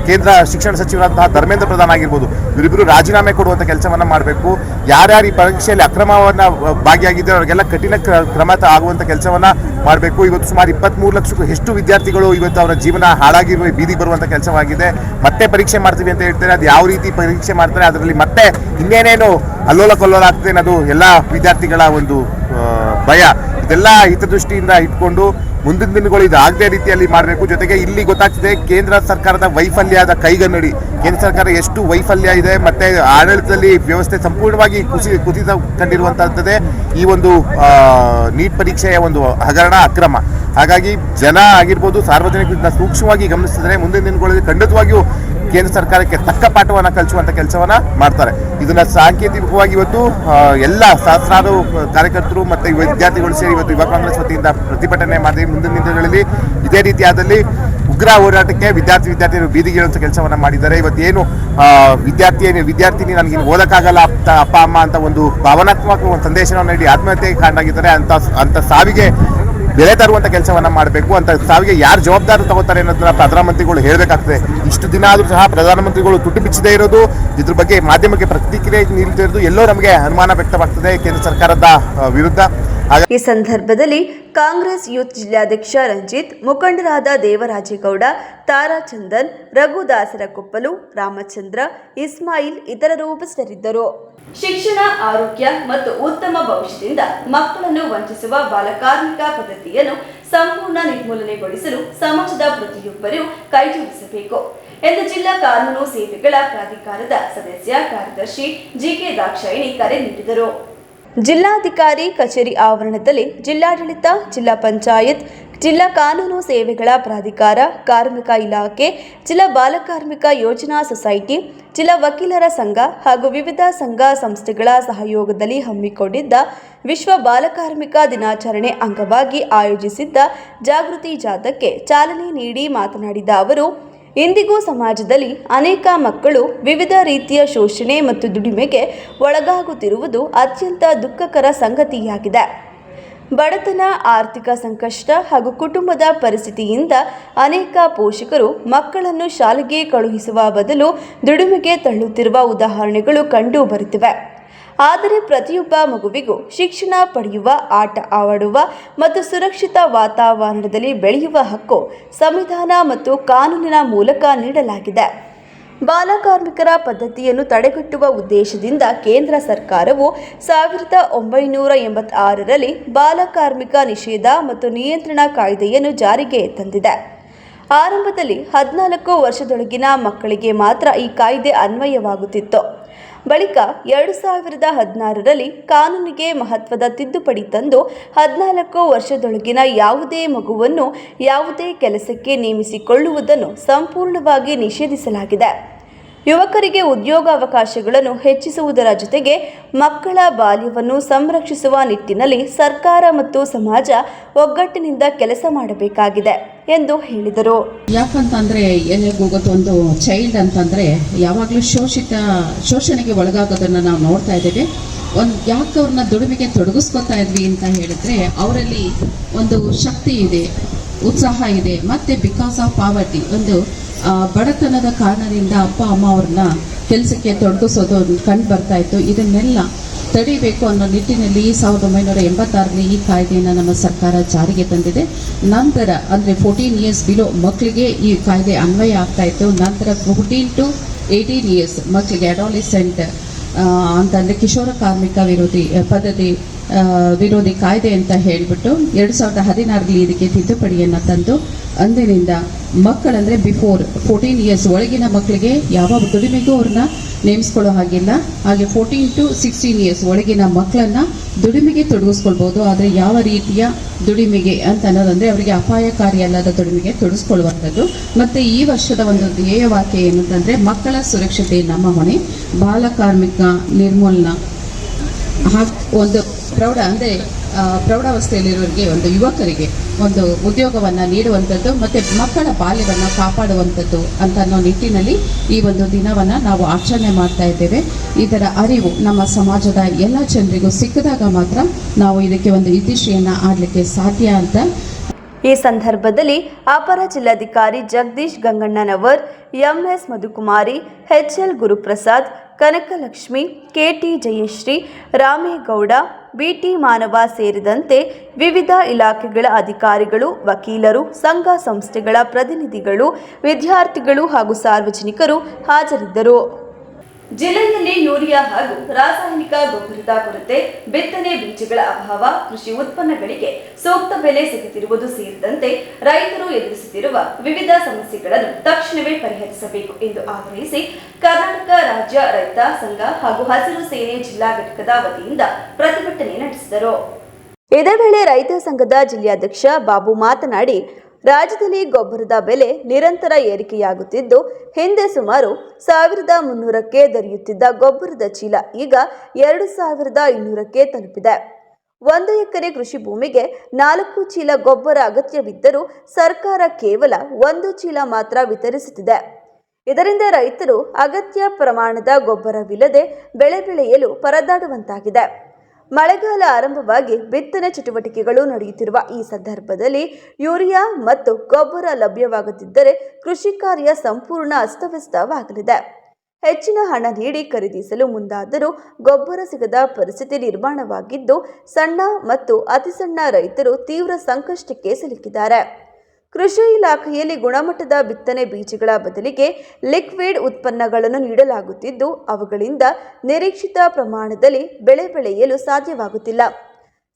ಕೇಂದ್ರ ಶಿಕ್ಷಣ ಸಚಿವರಾದಂತಹ ಧರ್ಮೇಂದ್ರ ಪ್ರಧಾನ್ ಆಗಿರ್ಬೋದು, ಇವರಿಬ್ಬರು ರಾಜೀನಾಮೆ ಕೊಡುವಂಥ ಕೆಲಸವನ್ನ ಮಾಡಬೇಕು. ಯಾರ್ಯಾರು ಈ ಪರೀಕ್ಷೆಯಲ್ಲಿ ಅಕ್ರಮವನ್ನು ಭಾಗಿಯಾಗಿದ್ದರೆ ಅವರಿಗೆಲ್ಲ ಕಠಿಣ ಕ್ರಮ ಆಗುವಂಥ ಕೆಲಸವನ್ನ ಮಾಡಬೇಕು. ಇವತ್ತು ಸುಮಾರು 23 ಲಕ್ಷಕ್ಕೂ ಹೆಚ್ಚು ವಿದ್ಯಾರ್ಥಿಗಳು ಇವತ್ತು ಅವರ ಜೀವನ ಹಾಳಾಗಿರುವ ಬೀದಿಗೆ ಬರುವಂಥ ಕೆಲಸವಾಗಿದೆ. ಮತ್ತೆ ಪರೀಕ್ಷೆ ಮಾಡ್ತೀವಿ ಅಂತ ಹೇಳ್ತಾರೆ, ಅದು ಯಾವ ರೀತಿ ಪರೀಕ್ಷೆ ಮಾಡ್ತಾರೆ, ಅದರಲ್ಲಿ ಮತ್ತೆ ಇನ್ನೇನೇನು ಅಲ್ಲೋಲ ಕಲ್ಲೋಲ ಆಗ್ತದೆ ಅನ್ನೋದು ಎಲ್ಲ ವಿದ್ಯಾರ್ಥಿಗಳ ಒಂದು ಭಯ. ಇದೆಲ್ಲ ಹಿತದೃಷ್ಟಿಯಿಂದ ಇಟ್ಕೊಂಡು ಮುಂದಿನ ದಿನಗಳು ಇದು ಆಗದೇ ರೀತಿಯಲ್ಲಿ ಮಾಡಬೇಕು. ಜೊತೆಗೆ ಇಲ್ಲಿ ಗೊತ್ತಾಗ್ತಿದೆ ಕೇಂದ್ರ ಸರ್ಕಾರದ ವೈಫಲ್ಯದ ಕೈಗನ್ನಡಿ. ಕೇಂದ್ರ ಸರ್ಕಾರ ಎಷ್ಟು ವೈಫಲ್ಯ ಇದೆ ಮತ್ತೆ ಆಡಳಿತದಲ್ಲಿ ವ್ಯವಸ್ಥೆ ಸಂಪೂರ್ಣವಾಗಿ ಕುಸಿತ ಕಂಡಿರುವಂತಹದ್ದೇ ಈ ಒಂದು ನೀಟ್ ಪರೀಕ್ಷೆಯ ಒಂದು ಹಗರಣ ಅಕ್ರಮ. ಹಾಗಾಗಿ ಜನ ಆಗಿರ್ಬೋದು, ಸಾರ್ವಜನಿಕರನ್ನ ಸೂಕ್ಷ್ಮವಾಗಿ ಗಮನಿಸಿದರೆ ಮುಂದಿನ ದಿನಗಳಲ್ಲಿ ಖಂಡಿತವಾಗಿಯೂ ಕೇಂದ್ರ ಸರ್ಕಾರಕ್ಕೆ ತಕ್ಕ ಪಾಠವನ್ನು ಕಲಿಸುವಂಥ ಕೆಲಸವನ್ನ ಮಾಡ್ತಾರೆ. ಇದನ್ನ ಸಾಂಕೇತಿಕವಾಗಿ ಇವತ್ತು ಎಲ್ಲ ಸಹಸ್ರಾರು ಕಾರ್ಯಕರ್ತರು ಮತ್ತು ವಿದ್ಯಾರ್ಥಿಗಳು ಸೇರಿ ಇವತ್ತು ಯುವ ಕಾಂಗ್ರೆಸ್ ವತಿಯಿಂದ ಪ್ರತಿಭಟನೆ ಮಾಡಿ ಮುಂದಿನ ದಿನಗಳಲ್ಲಿ ಇದೇ ರೀತಿಯಾದಲ್ಲಿ ಉಗ್ರ ಹೋರಾಟಕ್ಕೆ ವಿದ್ಯಾರ್ಥಿಗಳು ಬೀದಿಗಿರುವಂಥ ಕೆಲಸವನ್ನ ಮಾಡಿದ್ದಾರೆ. ಇವತ್ತೇನು ವಿದ್ಯಾರ್ಥಿನಿ ನನಗೆ ಓದಕ್ಕಾಗಲ್ಲ ಅಪ್ಪ ಅಮ್ಮ ಅಂತ ಒಂದು ಭಾವನಾತ್ಮಕ ಒಂದು ಸಂದೇಶವನ್ನು ನೀಡಿ ಆತ್ಮಹತ್ಯೆಗೆ ಕಾರಣಾಗಿದ್ದಾರೆ. ಅಂತ ಸಾವಿಗೆ ಬೆಲೆ ತರುವಂಥ ಕೆಲಸವನ್ನ ಮಾಡಬೇಕು. ಅಂತ ಸಾವಿಗೆ ಯಾರು ಜವಾಬ್ದಾರಿ ತಗೋತಾರೆ ಅನ್ನೋದನ್ನ ಪ್ರಧಾನಮಂತ್ರಿಗಳು ಹೇಳಬೇಕಾಗ್ತದೆ. ಇಷ್ಟು ದಿನ ಆದರೂ ಸಹ ಪ್ರಧಾನಮಂತ್ರಿಗಳು ತುಟಿ ಬಿಚ್ಚದೇ ಇರೋದು, ಇದ್ರ ಬಗ್ಗೆ ಮಾಧ್ಯಮಕ್ಕೆ ಪ್ರತಿಕ್ರಿಯೆ ನೀಡುತ್ತಿರೋದು ಎಲ್ಲೋ ನಮಗೆ ಅನುಮಾನ ವ್ಯಕ್ತವಾಗ್ತದೆ ಕೇಂದ್ರ ಸರ್ಕಾರದ ವಿರುದ್ಧ. ಈ ಸಂದರ್ಭದಲ್ಲಿ ಕಾಂಗ್ರೆಸ್ ಯೂತ್ ಜಿಲ್ಲಾಧ್ಯಕ್ಷ ರಂಜಿತ್, ಮುಖಂಡರಾದ ದೇವರಾಜೇಗೌಡ, ತಾರಾಚಂದನ್, ರಘುದಾಸರಕೊಪ್ಪಲು, ರಾಮಚಂದ್ರ, ಇಸ್ಮಾಯಿಲ್ ಇತರರು ಉಪಸ್ಥಿತರಿದ್ದರು. ಶಿಕ್ಷಣ, ಆರೋಗ್ಯ ಮತ್ತು ಉತ್ತಮ ಭವಿಷ್ಯದಿಂದ ಮಕ್ಕಳನ್ನು ವಂಚಿಸುವ ಬಾಲಕಾರ್ಮಿಕ ಪದ್ಧತಿಯನ್ನು ಸಂಪೂರ್ಣ ನಿರ್ಮೂಲನೆಗೊಳಿಸಲು ಸಮಾಜದ ಪ್ರತಿಯೊಬ್ಬರೂ ಕೈಜೋಡಿಸಬೇಕು ಎಂದು ಜಿಲ್ಲಾ ಕಾನೂನು ಸೇವೆಗಳ ಪ್ರಾಧಿಕಾರದ ಸದಸ್ಯ ಕಾರ್ಯದರ್ಶಿ ಜಿಕೆ ದಾಕ್ಷಾಯಿಣಿ ಕರೆ ನೀಡಿದರು. ಜಿಲ್ಲಾಧಿಕಾರಿ ಕಚೇರಿ ಆವರಣದಲ್ಲಿ ಜಿಲ್ಲಾಡಳಿತ, ಜಿಲ್ಲಾ ಪಂಚಾಯತ್, ಜಿಲ್ಲಾ ಕಾನೂನು ಸೇವೆಗಳ ಪ್ರಾಧಿಕಾರ, ಕಾರ್ಮಿಕ ಇಲಾಖೆ, ಜಿಲ್ಲಾ ಬಾಲಕಾರ್ಮಿಕ ಯೋಜನಾ ಸೊಸೈಟಿ, ಜಿಲ್ಲಾ ವಕೀಲರ ಸಂಘ ಹಾಗೂ ವಿವಿಧ ಸಂಘ ಸಂಸ್ಥೆಗಳ ಸಹಯೋಗದಲ್ಲಿ ಹಮ್ಮಿಕೊಂಡಿದ್ದ ವಿಶ್ವ ಬಾಲಕಾರ್ಮಿಕ ದಿನಾಚರಣೆ ಅಂಗವಾಗಿ ಆಯೋಜಿಸಿದ್ದ ಜಾಗೃತಿ ಜಾಥಾಕ್ಕೆ ಚಾಲನೆ ನೀಡಿ ಮಾತನಾಡಿದ ಅವರು, ಇಂದಿಗೂ ಸಮಾಜದಲ್ಲಿ ಅನೇಕ ಮಕ್ಕಳು ವಿವಿಧ ರೀತಿಯ ಶೋಷಣೆ ಮತ್ತು ದುಡಿಮೆಗೆ ಒಳಗಾಗುತ್ತಿರುವುದು ಅತ್ಯಂತ ದುಃಖಕರ ಸಂಗತಿಯಾಗಿದೆ. ಬಡತನ, ಆರ್ಥಿಕ ಸಂಕಷ್ಟ ಹಾಗೂ ಕುಟುಂಬದ ಪರಿಸ್ಥಿತಿಯಿಂದ ಅನೇಕ ಪೋಷಕರು ಮಕ್ಕಳನ್ನು ಶಾಲೆಗೆ ಕಳುಹಿಸುವ ಬದಲು ದುಡಿಮೆಗೆ ತಳ್ಳುತ್ತಿರುವ ಉದಾಹರಣೆಗಳು ಕಂಡು ಬರುತ್ತಿವೆ. ಆದರೆ ಪ್ರತಿಯೊಬ್ಬ ಮಗುವಿಗೂ ಶಿಕ್ಷಣ ಪಡೆಯುವ, ಆಟ ಆಡುವ ಮತ್ತು ಸುರಕ್ಷಿತ ವಾತಾವರಣದಲ್ಲಿ ಬೆಳೆಯುವ ಹಕ್ಕು ಸಂವಿಧಾನ ಮತ್ತು ಕಾನೂನಿನ ಮೂಲಕ ನೀಡಲಾಗಿದೆ. ಬಾಲಕಾರ್ಮಿಕರ ಪದ್ಧತಿಯನ್ನು ತಡೆಗಟ್ಟುವ ಉದ್ದೇಶದಿಂದ ಕೇಂದ್ರ ಸರ್ಕಾರವು 1986ರಲ್ಲಿ ಬಾಲಕಾರ್ಮಿಕ ನಿಷೇಧ ಮತ್ತು ನಿಯಂತ್ರಣ ಕಾಯ್ದೆಯನ್ನು ಜಾರಿಗೆ ತಂದಿದೆ. ಆರಂಭದಲ್ಲಿ 14 ವರ್ಷದೊಳಗಿನ ಮಕ್ಕಳಿಗೆ ಮಾತ್ರ ಈ ಕಾಯ್ದೆ ಅನ್ವಯವಾಗುತ್ತಿತ್ತು. ಬಳಿಕ 2016ರಲ್ಲಿ ಕಾನೂನಿಗೆ ಮಹತ್ವದ ತಿದ್ದುಪಡಿ ತಂದು 14 ವರ್ಷದೊಳಗಿನ ಯಾವುದೇ ಮಗುವನ್ನು ಯಾವುದೇ ಕೆಲಸಕ್ಕೆ ನೇಮಿಸಿಕೊಳ್ಳುವುದನ್ನು ಸಂಪೂರ್ಣವಾಗಿ ನಿಷೇಧಿಸಲಾಗಿದೆ. ಯುವಕರಿಗೆ ಉದ್ಯೋಗಾವಕಾಶಗಳನ್ನು ಹೆಚ್ಚಿಸುವುದರ ಜೊತೆಗೆ ಮಕ್ಕಳ ಬಾಲ್ಯವನ್ನು ಸಂರಕ್ಷಿಸುವ ನಿಟ್ಟಿನಲ್ಲಿ ಸರ್ಕಾರ ಮತ್ತು ಸಮಾಜ ಒಗ್ಗಟ್ಟಿನಿಂದ ಕೆಲಸ ಮಾಡಬೇಕಾಗಿದೆ ಎಂದು ಹೇಳಿದರು. ಯಾಕಂತಂದ್ರೆ ಒಂದು ಚೈಲ್ಡ್ ಅಂತಂದ್ರೆ ಯಾವಾಗಲೂ ಶೋಷಣೆಗೆ ಒಳಗಾಗೋದನ್ನ ನಾವು ನೋಡ್ತಾ ಇದ್ದೇವೆ. ಯಾಕೆ ಅವ್ರನ್ನ ದುಡಿಮೆಗೆ ತೊಡಗಿಸ್ಕೊತಾ ಇದ್ವಿ ಅಂತ ಹೇಳಿದ್ರೆ ಅವರಲ್ಲಿ ಒಂದು ಶಕ್ತಿ ಇದೆ, ಉತ್ಸಾಹ ಇದೆ. ಮತ್ತೆ ಬಿಕಾಸ್ ಆಫ್ ಪಾವರ್ಟಿ, ಒಂದು ಬಡತನದ ಕಾರಣದಿಂದ ಅಪ್ಪ ಅಮ್ಮ ಅವ್ರನ್ನ ಕೆಲಸಕ್ಕೆ ತೊಡಗಿಸೋದು ಕಂಡು ಬರ್ತಾ ಇತ್ತು. ಇದನ್ನೆಲ್ಲ ತಡಿಬೇಕು ಅನ್ನೋ ನಿಟ್ಟಿನಲ್ಲಿ 1986ರಲ್ಲಿ ಈ ಕಾಯ್ದೆಯನ್ನು ನಮ್ಮ ಸರ್ಕಾರ ಜಾರಿಗೆ ತಂದಿದೆ. ನಂತರ ಅಂದರೆ 14 ಇಯರ್ಸ್ ಬಿಲೋ ಮಕ್ಕಳಿಗೆ ಈ ಕಾಯ್ದೆ ಅನ್ವಯ ಆಗ್ತಾ ಇತ್ತು. ನಂತರ 14 to 18 ಇಯರ್ಸ್ ಮಕ್ಕಳಿಗೆ ಅಡಾಲಿಸೆಂಟ್ ಅಂತಂದರೆ ಕಿಶೋರ ಕಾರ್ಮಿಕ ವಿರೋಧಿ ಪದ್ಧತಿ ವಿರೋಧಿ ಕಾಯ್ದೆ ಅಂತ ಹೇಳಿಬಿಟ್ಟು 2016ರಲ್ಲಿ ಇದಕ್ಕೆ ತಿದ್ದುಪಡಿಯನ್ನು ತಂದು ಅಂದಿನಿಂದ ಮಕ್ಕಳಂದರೆ ಬಿಫೋರ್ 14 ಇಯರ್ಸ್ ಒಳಗಿನ ಮಕ್ಕಳಿಗೆ ಯಾವ ದುಡಿಮೆಗೂ ಅವ್ರನ್ನ ನೇಮಿಸ್ಕೊಳ್ಳೋ ಹಾಗಿಲ್ಲ. ಹಾಗೆ 14 to 16 ಇಯರ್ಸ್ ಒಳಗಿನ ಮಕ್ಕಳನ್ನ ದುಡಿಮೆಗೆ ತೊಡಗಿಸ್ಕೊಳ್ಬೋದು. ಆದರೆ ಯಾವ ರೀತಿಯ ದುಡಿಮೆಗೆ ಅಂತ ಅನ್ನೋದಂದರೆ ಅವರಿಗೆ ಅಪಾಯಕಾರಿ ಅಲ್ಲದ ದುಡಿಮೆಗೆ ತೊಡಗಿಸ್ಕೊಳ್ಳುವಂಥದ್ದು. ಮತ್ತು ಈ ವರ್ಷದ ಒಂದು ಧ್ಯೇಯವಾಕ್ಯ ಏನಂತಂದರೆ ಮಕ್ಕಳ ಸುರಕ್ಷತೆ ನಮ್ಮ ಹೊಣೆ, ಬಾಲ ಕಾರ್ಮಿಕ ನಿರ್ಮೂಲನ, ಒಂದು ಪ್ರೌಢಾವಸ್ಥೆಯಲ್ಲಿರೋರಿಗೆ, ಒಂದು ಯುವಕರಿಗೆ ಒಂದು ಉದ್ಯೋಗವನ್ನು ನೀಡುವಂಥದ್ದು ಮತ್ತು ಮಕ್ಕಳ ಬಾಲ್ಯವನ್ನು ಕಾಪಾಡುವಂಥದ್ದು ಅಂತ ಅನ್ನೋ ನಿಟ್ಟಿನಲ್ಲಿ ಈ ಒಂದು ದಿನವನ್ನು ನಾವು ಆಚರಣೆ ಮಾಡ್ತಾ ಇದ್ದೇವೆ. ಇದರ ಅರಿವು ನಮ್ಮ ಸಮಾಜದ ಎಲ್ಲ ಜನರಿಗೂ ಸಿಕ್ಕಿದಾಗ ಮಾತ್ರ ನಾವು ಇದಕ್ಕೆ ಒಂದು ಇತಿಶ್ರೀಯನ್ನು ಆಡಲಿಕ್ಕೆ ಸಾಧ್ಯ ಅಂತ. ಈ ಸಂದರ್ಭದಲ್ಲಿ ಅಪರ ಜಿಲ್ಲಾಧಿಕಾರಿ Jagadish Ganganavar, MS Madhukumari, HL Guruprasad, Kanakalakshmi, KT Jayashree, Ramegowda, BT Manava ಸೇರಿದಂತೆ ವಿವಿಧ ಇಲಾಖೆಗಳ ಅಧಿಕಾರಿಗಳು, ವಕೀಲರು, ಸಂಘ ಸಂಸ್ಥೆಗಳ ಪ್ರತಿನಿಧಿಗಳು, ವಿದ್ಯಾರ್ಥಿಗಳು ಹಾಗೂ ಸಾರ್ವಜನಿಕರು ಹಾಜರಿದ್ದರು. ಜಿಲ್ಲೆಯಲ್ಲಿ ಯೂರಿಯಾ ಹಾಗೂ ರಾಸಾಯನಿಕ ಗೊಬ್ಬರದ ಕೊರತೆ, ಬಿತ್ತನೆ ಬೀಜಗಳ ಅಭಾವ, ಕೃಷಿ ಉತ್ಪನ್ನಗಳಿಗೆ ಸೂಕ್ತ ಬೆಲೆ ಸಿಗುತ್ತಿರುವುದು ಸೇರಿದಂತೆ ರೈತರು ಎದುರಿಸುತ್ತಿರುವ ವಿವಿಧ ಸಮಸ್ಯೆಗಳನ್ನು ತಕ್ಷಣವೇ ಪರಿಹರಿಸಬೇಕು ಎಂದು ಆಗ್ರಹಿಸಿ ಕರ್ನಾಟಕ ರಾಜ್ಯ ರೈತ ಸಂಘ ಹಾಗೂ ಹಸಿರು ಸೇನೆ ಜಿಲ್ಲಾ ಘಟಕದ ವತಿಯಿಂದ ಪ್ರತಿಭಟನೆ ನಡೆಸಿದರು. ಇದೇ ವೇಳೆ ರೈತ ಸಂಘದ ಜಿಲ್ಲಾಧ್ಯಕ್ಷ ಬಾಬು ಮಾತನಾಡಿ, ರಾಜ್ಯದಲ್ಲಿ ಗೊಬ್ಬರದ ಬೆಲೆ ನಿರಂತರ ಏರಿಕೆಯಾಗುತ್ತಿದ್ದು, ಹಿಂದೆ ಸುಮಾರು 1300ಕ್ಕೆ ದೊರೆಯುತ್ತಿದ್ದ ಗೊಬ್ಬರದ ಚೀಲ ಈಗ 2200ಕ್ಕೆ ತಲುಪಿದೆ. 1 ಎಕರೆ ಕೃಷಿ ಭೂಮಿಗೆ 4 ಚೀಲ ಗೊಬ್ಬರ ಅಗತ್ಯವಿದ್ದರೂ ಸರ್ಕಾರ ಕೇವಲ 1 ಚೀಲ ಮಾತ್ರ ವಿತರಿಸುತ್ತಿದೆ. ಇದರಿಂದ ರೈತರು ಅಗತ್ಯ ಪ್ರಮಾಣದ ಗೊಬ್ಬರವಿಲ್ಲದೆ ಬೆಳೆ ಬೆಳೆಯಲು ಪರದಾಡುವಂತಾಗಿದೆ. ಮಳೆಗಾಲ ಆರಂಭವಾಗಿ ಬಿತ್ತನೆ ಚಟುವಟಿಕೆಗಳು ನಡೆಯುತ್ತಿರುವ ಈ ಸಂದರ್ಭದಲ್ಲಿ ಯೂರಿಯಾ ಮತ್ತು ಗೊಬ್ಬರ ಲಭ್ಯವಾಗದಿದ್ದರೆ ಕೃಷಿ ಕಾರ್ಯ ಸಂಪೂರ್ಣ ಅಸ್ತವ್ಯಸ್ತವಾಗಲಿದೆ. ಹೆಚ್ಚಿನ ಹಣ ನೀಡಿ ಖರೀದಿಸಲು ಮುಂದಾದರೂ ಗೊಬ್ಬರ ಸಿಗದ ಪರಿಸ್ಥಿತಿ ನಿರ್ಮಾಣವಾಗಿದ್ದು, ಸಣ್ಣ ಮತ್ತು ಅತಿಸಣ್ಣ ರೈತರು ತೀವ್ರ ಸಂಕಷ್ಟಕ್ಕೆ ಸಿಲುಕಿದ್ದಾರೆ. ಕೃಷಿ ಇಲಾಖೆಯಲ್ಲಿ ಗುಣಮಟ್ಟದ ಬಿತ್ತನೆ ಬೀಜಗಳ ಬದಲಿಗೆ ಲಿಕ್ವಿಡ್ ಉತ್ಪನ್ನಗಳನ್ನು ನೀಡಲಾಗುತ್ತಿದ್ದು, ಅವುಗಳಿಂದ ನಿರೀಕ್ಷಿತ ಪ್ರಮಾಣದಲ್ಲಿ ಬೆಳೆ ಬೆಳೆಯಲು ಸಾಧ್ಯವಾಗುತ್ತಿಲ್ಲ.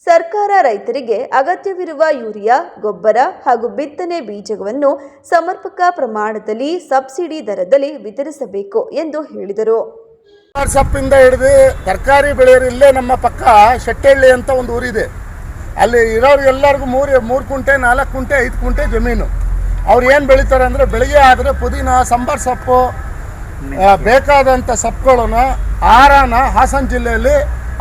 ಸರ್ಕಾರ ರೈತರಿಗೆ ಅಗತ್ಯವಿರುವ ಯೂರಿಯಾ, ಗೊಬ್ಬರ ಹಾಗೂ ಬಿತ್ತನೆ ಬೀಜವನ್ನು ಸಮರ್ಪಕ ಪ್ರಮಾಣದಲ್ಲಿ ಸಬ್ಸಿಡಿ ದರದಲ್ಲಿ ವಿತರಿಸಬೇಕು ಎಂದು ಹೇಳಿದರು. ಸೊಪ್ಪಿಂದ ಹಿಡಿದು ತರಕಾರಿ ಬೆಳೆಯೋರು ಇಲ್ಲೇ ನಮ್ಮ ಪಕ್ಕ ಶೆಟ್ಟಹಳ್ಳಿ ಅಂತ ಒಂದು ಊರಿದೆ. ಅಲ್ಲಿ ಇರೋರು ಎಲ್ಲರಿಗೂ 3 ಕುಂಟೆ 4 ಕುಂಟೆ 5 ಕುಂಟೆ ಜಮೀನು. ಅವ್ರು ಏನು ಬೆಳೀತಾರೆ ಅಂದರೆ ಬೆಳಿಗ್ಗೆ ಆದರೆ ಪುದೀನ, ಸಾಂಬಾರು ಸೊಪ್ಪು, ಬೇಕಾದಂಥ ಸೊಪ್ಪುಗಳನ್ನ ಆಹಾರನ ಹಾಸನ ಜಿಲ್ಲೆಯಲ್ಲಿ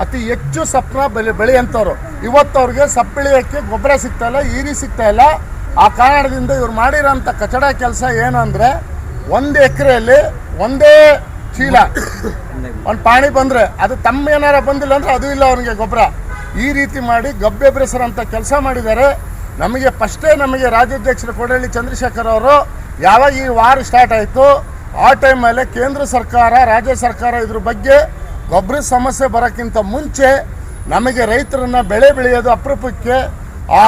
ಅತಿ ಹೆಚ್ಚು ಸೊಪ್ಪನ್ನ ಬೆಳೆಯಂಥವ್ರು. ಇವತ್ತು ಅವ್ರಿಗೆ ಸೊಪ್ಪು ಬೆಳೆಯೋಕ್ಕೆ ಗೊಬ್ಬರ ಸಿಗ್ತಾಯಿಲ್ಲ, ಈರಿ ಸಿಗ್ತಾಯಿಲ್ಲ. ಆ ಕಾರಣದಿಂದ ಇವ್ರು ಮಾಡಿರೋಂಥ ಕಚಡ ಕೆಲಸ ಏನು ಅಂದರೆ 1 ಎಕರೆಯಲ್ಲಿ 1 ಚೀಲ ಒಂದು ಪಾಣಿ ಬಂದರೆ ಅದು ತಮ್ಮ ಏನಾರ ಬಂದಿಲ್ಲ ಅಂದರೆ ಅದು ಇಲ್ಲ ಅವ್ರಿಗೆ ಗೊಬ್ಬರ. ಈ ರೀತಿ ಮಾಡಿ ಗಬ್ಬೆ ಬೆರೆಸರಂಥ ಕೆಲಸ ಮಾಡಿದ್ದಾರೆ. ನಮಗೆ ರಾಜ್ಯಾಧ್ಯಕ್ಷರು ಕೋಡಹಳ್ಳಿ ಚಂದ್ರಶೇಖರ್ ಅವರು ಯಾವಾಗ ಈ ವಾರ ಸ್ಟಾರ್ಟ್ ಆಯಿತು ಆ ಟೈಮಲ್ಲಿ ಕೇಂದ್ರ ಸರ್ಕಾರ, ರಾಜ್ಯ ಸರ್ಕಾರ ಇದ್ರ ಬಗ್ಗೆ ಗೊಬ್ಬರದ ಸಮಸ್ಯೆ ಬರೋಕ್ಕಿಂತ ಮುಂಚೆ ನಮಗೆ ರೈತರನ್ನ ಬೆಳೆ ಬೆಳೆಯೋದು ಅಪರೂಪಕ್ಕೆ, ಆ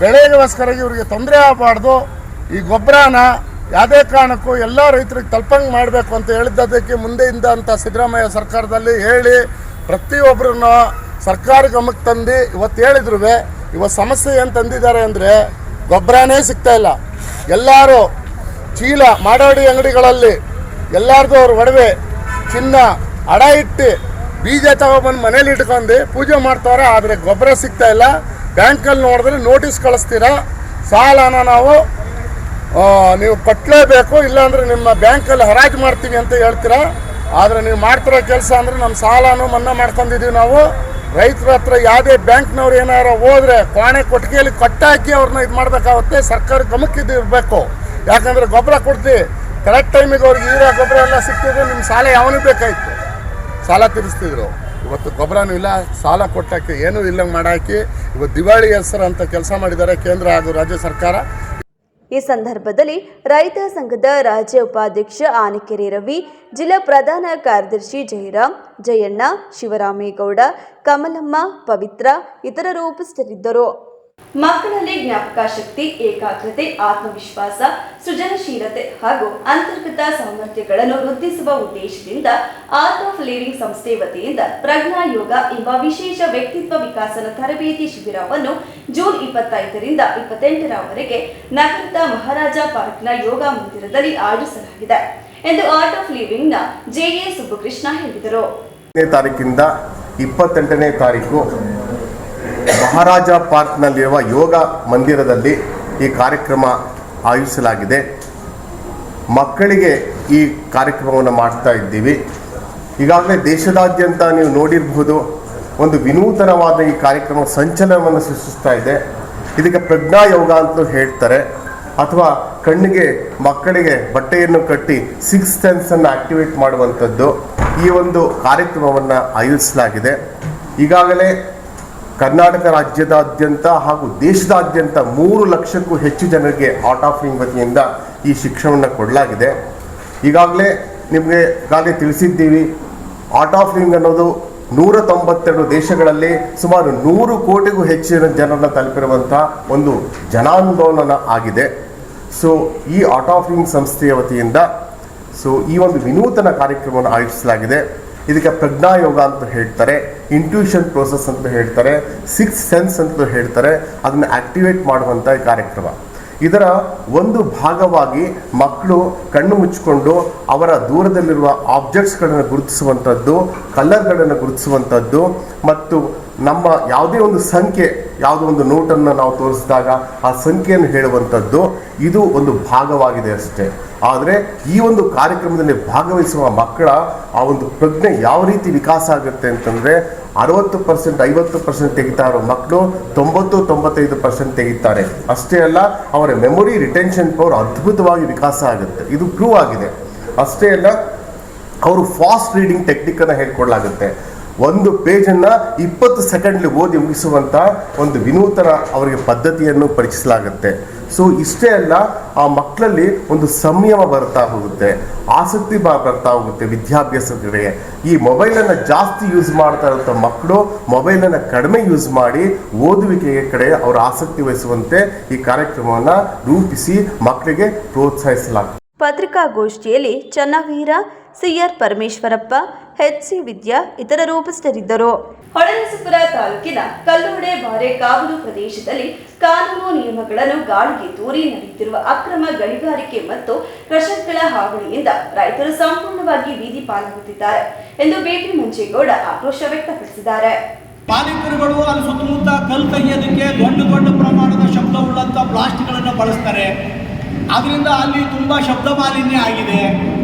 ಬೆಳೆಗೋಸ್ಕರ ಇವರಿಗೆ ತೊಂದರೆ ಆಗಬಾರ್ದು, ಈ ಗೊಬ್ಬರನ ಯಾವುದೇ ಕಾರಣಕ್ಕೂ ಎಲ್ಲ ರೈತರಿಗೆ ತಲುಪಂಗೆ ಮಾಡಬೇಕು ಅಂತ ಹೇಳಿದ್ದಕ್ಕೆ ಮುಂದೆಯಿಂದ ಅಂತ ಸಿದ್ದರಾಮಯ್ಯ ಸರ್ಕಾರದಲ್ಲಿ ಹೇಳಿ ಪ್ರತಿಯೊಬ್ಬರನ್ನ ಸರ್ಕಾರ ಗಮನಕ್ಕೆ ತಂದು ಇವತ್ತು ಹೇಳಿದ್ರು. ಇವತ್ತು ಸಮಸ್ಯೆ ಏನು ತಂದಿದ್ದಾರೆ ಅಂದರೆ ಗೊಬ್ಬರನೇ ಸಿಗ್ತಾಯಿಲ್ಲ. ಎಲ್ಲರೂ ಚೀಲ ಮಾಡಾಡಿ ಅಂಗಡಿಗಳಲ್ಲಿ ಎಲ್ಲರದು ಅವ್ರ ಒಡವೆ ಚಿನ್ನ ಅಡ ಇಟ್ಟು ಬೀಜ ತಗೊಬಂದು ಮನೇಲಿ ಇಟ್ಕೊಂಡು ಪೂಜೆ ಮಾಡ್ತಾರೆ. ಆದರೆ ಗೊಬ್ಬರ ಸಿಗ್ತಾಯಿಲ್ಲ. ಬ್ಯಾಂಕಲ್ಲಿ ನೋಡಿದ್ರೆ ನೋಟಿಸ್ ಕಳಿಸ್ತೀರಾ, ಸಾಲನ ನೀವು ಕಟ್ಟಲೇಬೇಕು, ಇಲ್ಲಾಂದರೆ ನಿಮ್ಮ ಬ್ಯಾಂಕಲ್ಲಿ ಹರಾಜು ಮಾಡ್ತೀವಿ ಅಂತ ಹೇಳ್ತೀರಾ. ಆದರೆ ನೀವು ಮಾಡ್ತಿರೋ ಕೆಲಸ ಅಂದರೆ ನಮ್ಮ ಸಾಲನೂ ಮನ್ನಾ ಮಾಡ್ಕೊಂಡಿದ್ದೀವಿ ನಾವು. ರೈತರ ಹತ್ರ ಯಾವುದೇ ಬ್ಯಾಂಕ್ನವ್ರು ಏನಾರು ಹೋದರೆ ಕೋಣೆ ಕೊಟ್ಟಿಗೆಯಲ್ಲಿ ಕಟ್ಟಾಕಿ ಅವ್ರನ್ನ ಇದು ಮಾಡಬೇಕಾಗುತ್ತೆ. ಸರ್ಕಾರ ಗಮನಕ್ಕೆ ಇರಬೇಕು. ಯಾಕಂದರೆ ಗೊಬ್ಬರ ಕೊಡ್ತೀವಿ ಕರೆಕ್ಟ್ ಟೈಮಿಗೆ ಅವ್ರಿಗೆ ಯೂರಿಯಾ ಗೊಬ್ಬರ ಎಲ್ಲ ಸಿಗ್ತಿದ್ರು, ನಿಮ್ಮ ಸಾಲ ಯಾವನಿಗೆ ಬೇಕಾಯಿತು ಸಾಲ ತೀರಿಸ್ತಿದ್ರು. ಇವತ್ತು ಗೊಬ್ಬರನೂ ಇಲ್ಲ, ಸಾಲ ಕೊಟ್ಟಕ್ಕೆ ಏನೂ ಇಲ್ಲಂಗೆ ಮಾಡಾಕಿ ಇವತ್ತು ದಿವಾಳಿ ಹೆಸರು ಅಂತ ಕೆಲಸ ಮಾಡಿದ್ದಾರೆ ಕೇಂದ್ರ ಹಾಗೂ ರಾಜ್ಯ ಸರ್ಕಾರ. ಈ ಸಂದರ್ಭದಲ್ಲಿ ರೈತ ಸಂಘದ ರಾಜ್ಯ ಉಪಾಧ್ಯಕ್ಷ ಆನೆಕೆರೆ ರವಿ, ಜಿಲ್ಲಾ ಪ್ರಧಾನ ಕಾರ್ಯದರ್ಶಿ ಜಯರಾಮ್, ಜಯಣ್ಣ, ಶಿವರಾಮೇಗೌಡ, ಕಮಲಮ್ಮ, ಪವಿತ್ರ ಇತರರು ಉಪಸ್ಥಿತರಿದ್ದರು. ಮಕ್ಕಳಲ್ಲಿ ಜ್ಞಾಪಕ ಶಕ್ತಿ, ಏಕಾಗ್ರತೆ, ಆತ್ಮವಿಶ್ವಾಸ, ಸೃಜನಶೀಲತೆ ಹಾಗೂ ಅಂತರ್ಗತ ಸಾಮರ್ಥ್ಯಗಳನ್ನು ವೃದ್ಧಿಸುವ ಉದ್ದೇಶದಿಂದ ಆರ್ಟ್ ಆಫ್ ಲಿವಿಂಗ್ ಸಂಸ್ಥೆ ವತಿಯಿಂದ ಪ್ರಜ್ಞಾ ಯೋಗ ಎಂಬ ವಿಶೇಷ ವ್ಯಕ್ತಿತ್ವ ವಿಕಾಸನ ತರಬೇತಿ ಶಿಬಿರವನ್ನು ಜೂನ್ 25ರಿಂದ 28ರವರೆಗೆ ನಗರದ ಮಹಾರಾಜ ಪಾರ್ಕ್ನ ಯೋಗ ಮಂದಿರದಲ್ಲಿ ಆಯೋಜಿಸಲಾಗಿದೆ ಎಂದು ಆರ್ಟ್ ಆಫ್ ಲಿವಿಂಗ್ನ ಜೆ.ಎ. ಸುಬ್ಬಕೃಷ್ಣ ಹೇಳಿದರು. 8ನೇ ತಾರೀಕಿಂದ 28ನೇ ತಾರೀಕು ಮಹಾರಾಜ ಪಾರ್ಕ್ನಲ್ಲಿರುವ ಯೋಗ ಮಂದಿರದಲ್ಲಿ ಈ ಕಾರ್ಯಕ್ರಮ ಆಯೋಜಿಸಲಾಗಿದೆ. ಮಕ್ಕಳಿಗೆ ಈ ಕಾರ್ಯಕ್ರಮವನ್ನು ಮಾಡ್ತಾ ಇದ್ದೀವಿ. ಈಗಾಗಲೇ ದೇಶದಾದ್ಯಂತ ನೀವು ನೋಡಿರಬಹುದು, ಒಂದು ವಿನೂತನವಾದ ಈ ಕಾರ್ಯಕ್ರಮ ಸಂಚಲನವನ್ನು ಸೃಷ್ಟಿಸ್ತಾ ಇದೆ. ಇದಕ್ಕೆ ಪ್ರಜ್ಞಾ ಯೋಗ ಅಂತಲೂ ಹೇಳ್ತಾರೆ, ಅಥವಾ ಕಣ್ಣಿಗೆ ಮಕ್ಕಳಿಗೆ ಬಟ್ಟೆಯನ್ನು ಕಟ್ಟಿ 6th ಸೆನ್ಸನ್ನು ಆಕ್ಟಿವೇಟ್ ಮಾಡುವಂಥದ್ದು ಈ ಒಂದು ಕಾರ್ಯಕ್ರಮವನ್ನು ಆಯೋಜಿಸಲಾಗಿದೆ. ಈಗಾಗಲೇ ಕರ್ನಾಟಕ ರಾಜ್ಯದಾದ್ಯಂತ ಹಾಗೂ ದೇಶದಾದ್ಯಂತ 3 ಲಕ್ಷಕ್ಕೂ ಹೆಚ್ಚು ಜನರಿಗೆ ಆರ್ಟ್ ಆಫ್ ಲಿವಿಂಗ್ ವತಿಯಿಂದ ಈ ಶಿಕ್ಷಣವನ್ನು ಕೊಡಲಾಗಿದೆ. ಈಗಾಗಲೇ ತಿಳಿಸಿದ್ದೀವಿ, ಆರ್ಟ್ ಆಫ್ ಲಿವಿಂಗ್ ಅನ್ನೋದು 192 ದೇಶಗಳಲ್ಲಿ ಸುಮಾರು 100 ಕೋಟಿಗೂ ಹೆಚ್ಚಿನ ಜನರನ್ನು ತಲುಪಿರುವಂಥ ಒಂದು ಜನಾಂದೋಲನ ಆಗಿದೆ. ಸೊ ಈ ಆರ್ಟ್ ಆಫ್ ಲಿವಿಂಗ್ ಸಂಸ್ಥೆಯ ವತಿಯಿಂದ ಈ ಒಂದು ವಿನೂತನ ಕಾರ್ಯಕ್ರಮವನ್ನು ಆಯೋಜಿಸಲಾಗಿದೆ. ಇದಕ್ಕೆ ಪ್ರಜ್ಞಾ ಯೋಗ ಅಂತ ಹೇಳ್ತಾರೆ, ಇಂಟ್ಯೂಷನ್ ಪ್ರೋಸೆಸ್ ಅಂತ ಹೇಳ್ತಾರೆ, 6th ಸೆನ್ಸ್ ಅಂತ ಹೇಳ್ತಾರೆ. ಅದನ್ನು ಆಕ್ಟಿವೇಟ್ ಮಾಡುವಂಥ ಈ ಕಾರ್ಯಕ್ರಮ. ಇದರ ಒಂದು ಭಾಗವಾಗಿ ಮಕ್ಕಳು ಕಣ್ಣು ಮುಚ್ಚಿಕೊಂಡು ಅವರ ದೂರದಲ್ಲಿರುವ ಆಬ್ಜೆಕ್ಟ್ಸ್ಗಳನ್ನು ಗುರುತಿಸುವಂಥದ್ದು, ಕಲರ್ಗಳನ್ನು ಗುರುತಿಸುವಂಥದ್ದು, ಮತ್ತು ನಮ್ಮ ಯಾವುದೇ ಒಂದು ಸಂಖ್ಯೆ, ಯಾವುದೋ ಒಂದು ನೋಟನ್ನು ನಾವು ತೋರಿಸಿದಾಗ ಆ ಸಂಖ್ಯೆಯನ್ನು ಹೇಳುವಂಥದ್ದು, ಇದು ಒಂದು ಭಾಗವಾಗಿದೆ ಅಷ್ಟೇ. ಆದರೆ ಈ ಒಂದು ಕಾರ್ಯಕ್ರಮದಲ್ಲಿ ಭಾಗವಹಿಸುವ ಮಕ್ಕಳ ಆ ಒಂದು ಪ್ರಜ್ಞೆ ಯಾವ ರೀತಿ ವಿಕಾಸ ಆಗುತ್ತೆ ಅಂತಂದರೆ 60%, 50% ತೆಗಿತಾ ಇರೋ ಮಕ್ಕಳು 90-95% ತೆಗಿತಾರೆ. ಅಷ್ಟೇ ಅಲ್ಲ, ಅವರ ಮೆಮೊರಿ ರಿಟೆನ್ಷನ್ ಪವರ್ ಅದ್ಭುತವಾಗಿ ವಿಕಾಸ ಆಗುತ್ತೆ. ಇದು ಪ್ರೂವ್ ಆಗಿದೆ. ಅಷ್ಟೇ ಅಲ್ಲ, ಅವರು ಫಾಸ್ಟ್ ರೀಡಿಂಗ್ ಟೆಕ್ನಿಕ್ಕನ್ನು ಹೇಳ್ಕೊಡ್ಲಾಗುತ್ತೆ. ಒಂದು ಪೇಜನ್ನು 20 ಸೆಕೆಂಡ್ಲಿ ಓದಿ ಮುಗಿಸುವಂಥ ಒಂದು ವಿನೂತನ ಅವರಿಗೆ ಪದ್ಧತಿಯನ್ನು ಪರಿಚಯಿಸಲಾಗುತ್ತೆ. ಸೊ ಇಷ್ಟೇ ಅಲ್ಲ, ಆ ಮಕ್ಕಳಲ್ಲಿ ಒಂದು ಸಂಯಮ ಬರ್ತಾ ಹೋಗುತ್ತೆ, ಆಸಕ್ತಿ ಬರ್ತಾ ಹೋಗುತ್ತೆ ವಿದ್ಯಾಭ್ಯಾಸದ ಕಡೆಗೆ. ಈ ಮೊಬೈಲನ್ನು ಜಾಸ್ತಿ ಯೂಸ್ ಮಾಡ್ತಾ ಇರುವಂಥ ಮಕ್ಕಳು ಮೊಬೈಲನ್ನು ಕಡಿಮೆ ಯೂಸ್ ಮಾಡಿ ಓದುವಿಕೆಯ ಕಡೆ ಅವರು ಆಸಕ್ತಿ ವಹಿಸುವಂತೆ ಈ ಕಾರ್ಯಕ್ರಮವನ್ನು ರೂಪಿಸಿ ಮಕ್ಕಳಿಗೆ ಪ್ರೋತ್ಸಾಹಿಸಲಾಗುತ್ತೆ. ಪತ್ರಿಕಾಗೋಷ್ಠಿಯಲ್ಲಿ ಚನ್ನವೀರ, ಸಿ.ಆರ್. ಪರಮೇಶ್ವರಪ್ಪ, ಎಚ್.ಸಿ. ವಿದ್ಯಾ ಇತರರು ಉಪಸ್ಥಿತರಿದ್ದರು. ಹೊಳೆನರಸೀಪುರ ತಾಲೂಕಿನ ಕಲ್ಲೋಡೆ ಬಾರೆ ಕಾವಲು ಪ್ರದೇಶದಲ್ಲಿ ಕಾನೂನು ನಿಯಮಗಳನ್ನು ಗಾಳಿಗೆ ತೂರಿ ನಡೆಯುತ್ತಿರುವ ಅಕ್ರಮ ಗಣಿಗಾರಿಕೆ ಮತ್ತು ಕ್ರಷರ್ಗಳ ಹಾವಳಿಯಿಂದ ರೈತರು ಸಂಪೂರ್ಣವಾಗಿ ಬೀದಿ ಪಾಲಾಗುತ್ತಿದ್ದಾರೆ ಎಂದು ಬೇಕರಿ ಮಂಜೇಗೌಡ ಆಕ್ರೋಶ ವ್ಯಕ್ತಪಡಿಸಿದ್ದಾರೆ. ಮಾಲೀಕರುಗಳು ಅಲ್ಲಿ ಸುತ್ತಮುತ್ತ ಕಲ್ಲು ತೆಗೆಯೋದಕ್ಕೆ ದೊಡ್ಡ ಪ್ರಮಾಣದ ಶಬ್ದವುಳ್ಳಂಥ ಪ್ಲಾಸ್ಟಿಕ್ಗಳನ್ನು ಬಳಸ್ತಾರೆ. ಅದರಿಂದ ಅಲ್ಲಿ ತುಂಬ ಶಬ್ದ ಮಾಲಿನ್ಯ ಆಗಿದೆ.